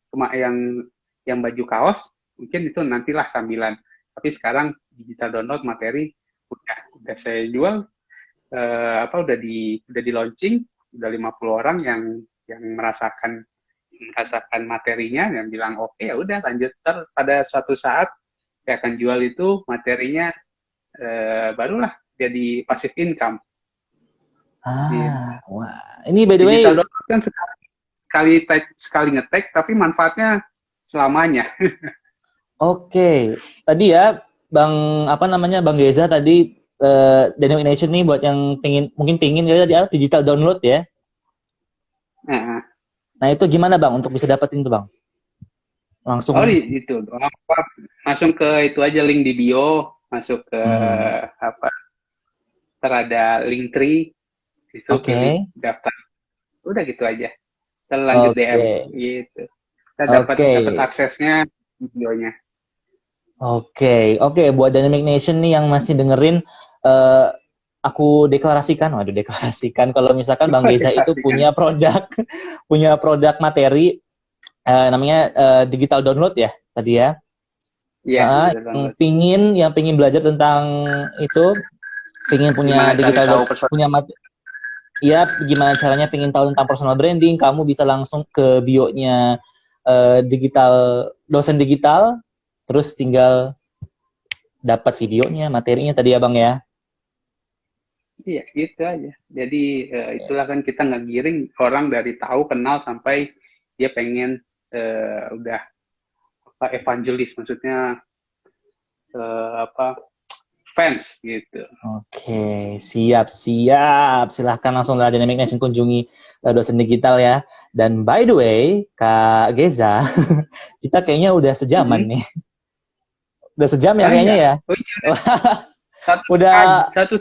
Yang baju kaos mungkin itu nantilah sambilan. Tapi sekarang digital download materi udah saya jual, udah di launching, udah 50 orang yang merasakan materinya, yang bilang oke, ya udah lanjut, pada suatu saat saya akan jual itu materinya, barulah jadi passive income. Wah, ini by the way digital download kan sekali ngetek tapi manfaatnya selamanya. Oke. Tadi ya Bang Geza tadi, Dynamic Nation nih buat yang mungkin pingin ya digital download ya. Nah itu gimana Bang untuk bisa dapetin tuh Bang? Langsung. Itu langsung ke itu aja, link di bio, masuk ke ada link tree, itu pilih daftar, udah gitu aja, terlanjut DM gitu, kita dapat aksesnya videonya. Oke, buat Dynamic Nation nih yang masih dengerin, aku deklarasikan kalau misalkan Bang Geza itu punya produk materi, namanya digital download ya tadi ya. Iya. Yang pingin belajar tentang itu, pingin punya digital punya gimana caranya, pingin tahu tentang personal branding, kamu bisa langsung ke bio-nya dosen digital. Terus tinggal dapat videonya, materinya tadi ya Bang ya. Iya, gitu aja. Jadi itulah kan kita ngegiring orang dari tahu, kenal, sampai dia pengen udah evangelis, maksudnya fans gitu. Oke, siap. Silahkan langsung dari Dynamic Nation kunjungi dosen digital ya. Dan by the way, Kak Geza, kita kayaknya udah sejaman nih. Udah sejam ya kayaknya ya. Udah satu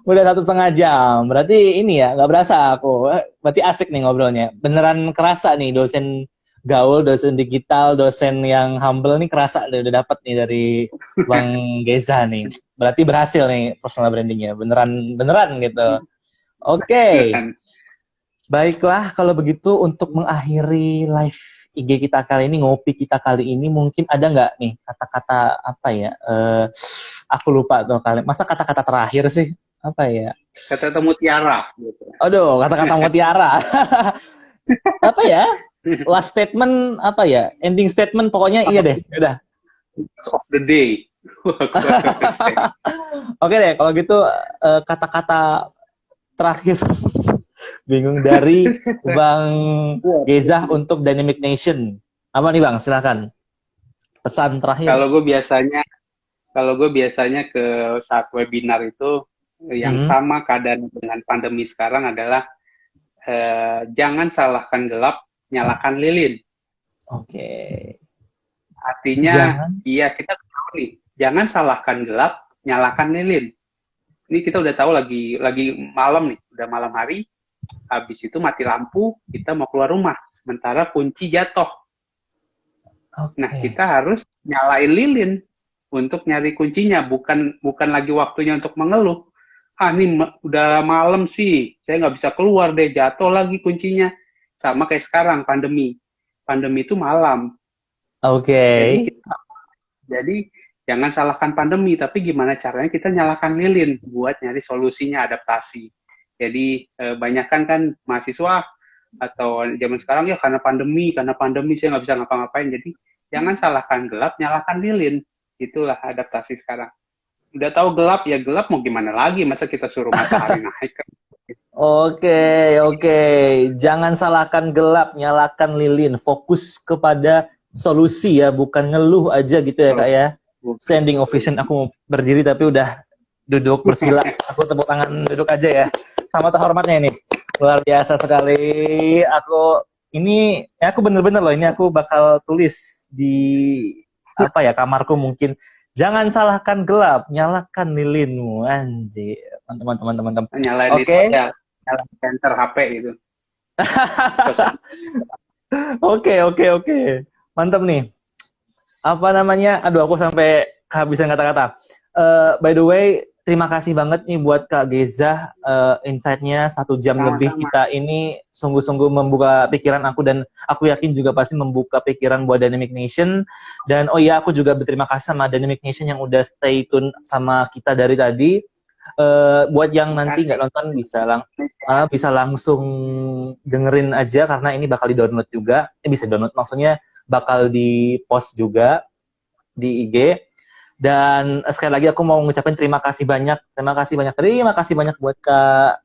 Udah 1,5 jam. Berarti ini ya, nggak berasa aku. Berarti asik nih ngobrolnya. Beneran kerasa nih dosen gaul, dosen digital, dosen yang humble nih kerasa udah dapet nih dari Bang Geza nih. Berarti berhasil nih personal brandingnya. Beneran gitu. Oke. Baiklah, kalau begitu untuk mengakhiri live IG kita kali ini, ngopi kita kali ini, mungkin ada nggak nih kata-kata apa ya? Aku lupa tuh kali. Masa kata-kata terakhir sih? Apa ya? Kata mutiara gitu. Aduh, kata-kata mutiara. Apa ya? Last statement apa ya? Ending statement pokoknya iya deh. Udah. Of the day. Oke deh, kalau gitu kata-kata terakhir bingung dari Bang Geza untuk Dynamic Nation. Apa nih Bang? Silakan. Pesan terakhir. Kalau gue biasanya ke saat webinar itu yang sama keadaan dengan pandemi sekarang adalah jangan salahkan gelap, nyalakan lilin. Oke. Artinya, iya kita tahu nih, jangan salahkan gelap, nyalakan lilin. Ini kita udah tahu lagi malam nih, udah malam hari. Habis itu mati lampu, kita mau keluar rumah. Sementara kunci jatuh. Okay. Nah, kita harus nyalain lilin untuk nyari kuncinya. Bukan lagi waktunya untuk mengeluh. Ah, ini udah malam sih, saya nggak bisa keluar deh, jatuh lagi kuncinya. Sama kayak sekarang, pandemi. Pandemi itu malam. Oke. Jadi jangan salahkan pandemi, tapi gimana caranya kita nyalakan lilin buat nyari solusinya, adaptasi. Jadi banyakkan kan mahasiswa atau zaman sekarang ya karena pandemi saya nggak bisa ngapa-ngapain. Jadi jangan salahkan gelap, nyalakan lilin. Itulah adaptasi sekarang. Udah tahu gelap ya gelap, mau gimana lagi? Masa kita suruh matahari naik kan? Oke. Jangan salahkan gelap, nyalakan lilin. Fokus kepada solusi ya, bukan ngeluh aja gitu ya Kak ya. Standing ovation, aku mau berdiri tapi udah duduk bersila. Aku tepuk tangan duduk aja ya. Sama terhormatnya ini. Luar biasa sekali. Aku bener-bener loh, ini aku bakal tulis di kamarku mungkin. Jangan salahkan gelap, nyalakan lilinmu. Anjir. Teman-teman. Nyalain itu ya, nyalain center HP gitu. Oke. Mantap nih. Apa namanya? Aduh, aku sampai kehabisan kata-kata. By the way, terima kasih banget nih buat Kak Geza, insight-nya 1 jam lebih kita ini sungguh-sungguh membuka pikiran aku, dan aku yakin juga pasti membuka pikiran buat Dynamic Nation. Dan aku juga berterima kasih sama Dynamic Nation yang udah stay tune sama kita dari tadi. Buat yang nanti nggak nonton bisa langsung dengerin aja karena ini bakal di-download juga. Bisa download, maksudnya bakal di-post juga di IG. Dan sekali lagi aku mau ngucapin terima kasih banyak buat Kak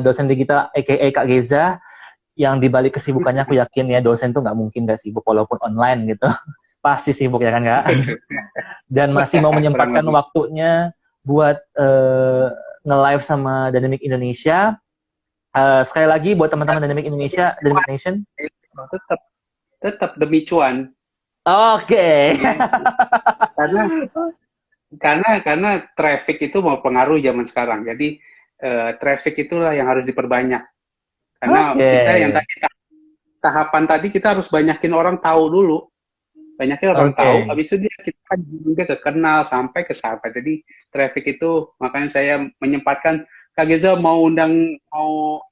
dosen digital aka Kak Geza, yang dibalik kesibukannya aku yakin ya dosen tuh nggak mungkin nggak sibuk walaupun online gitu. Pasti sibuk ya kan Kak? Dan masih mau menyempatkan waktunya buat nge-live sama Dynamic Indonesia. Sekali lagi buat teman-teman Dynamic Indonesia, Dynamic Nation. Tetap demi cuan. Oke. Karena traffic itu mau pengaruh zaman sekarang. Jadi traffic itulah yang harus diperbanyak. Karena kita yang tadi tahapan tadi kita harus banyakin orang tahu dulu. Banyakin orang tahu, habis itu kita kan juga kenal sampai ke sahabat. Jadi traffic itu, makanya saya menyempatkan Kak Geza mau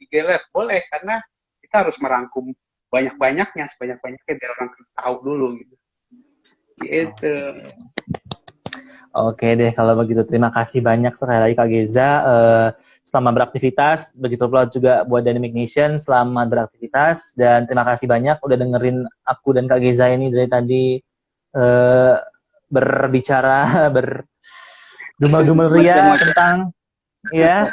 IG Live, boleh, karena kita harus merangkum banyak-banyaknya, sebanyak-banyaknya biar orang tahu dulu gitu. Gitu. Oke deh, kalau begitu terima kasih banyak sekali lagi Kak Geza. Selamat beraktivitas, begitu pula juga buat Dynamic Nation, selamat beraktivitas, dan terima kasih banyak udah dengerin aku dan Kak Geza ini dari tadi berbicara, berdumel-dumel ria tentang ya.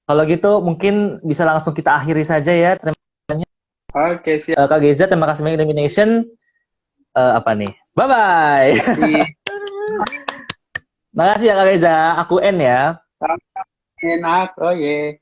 Kalau gitu mungkin bisa langsung kita akhiri saja ya. Terima kasih. Oke, siap. Kak Geza, terima kasih banyak Dynamic Nation. Bye-bye. Makasih ya Kak Geza, aku N ya. Enak, oh yeah.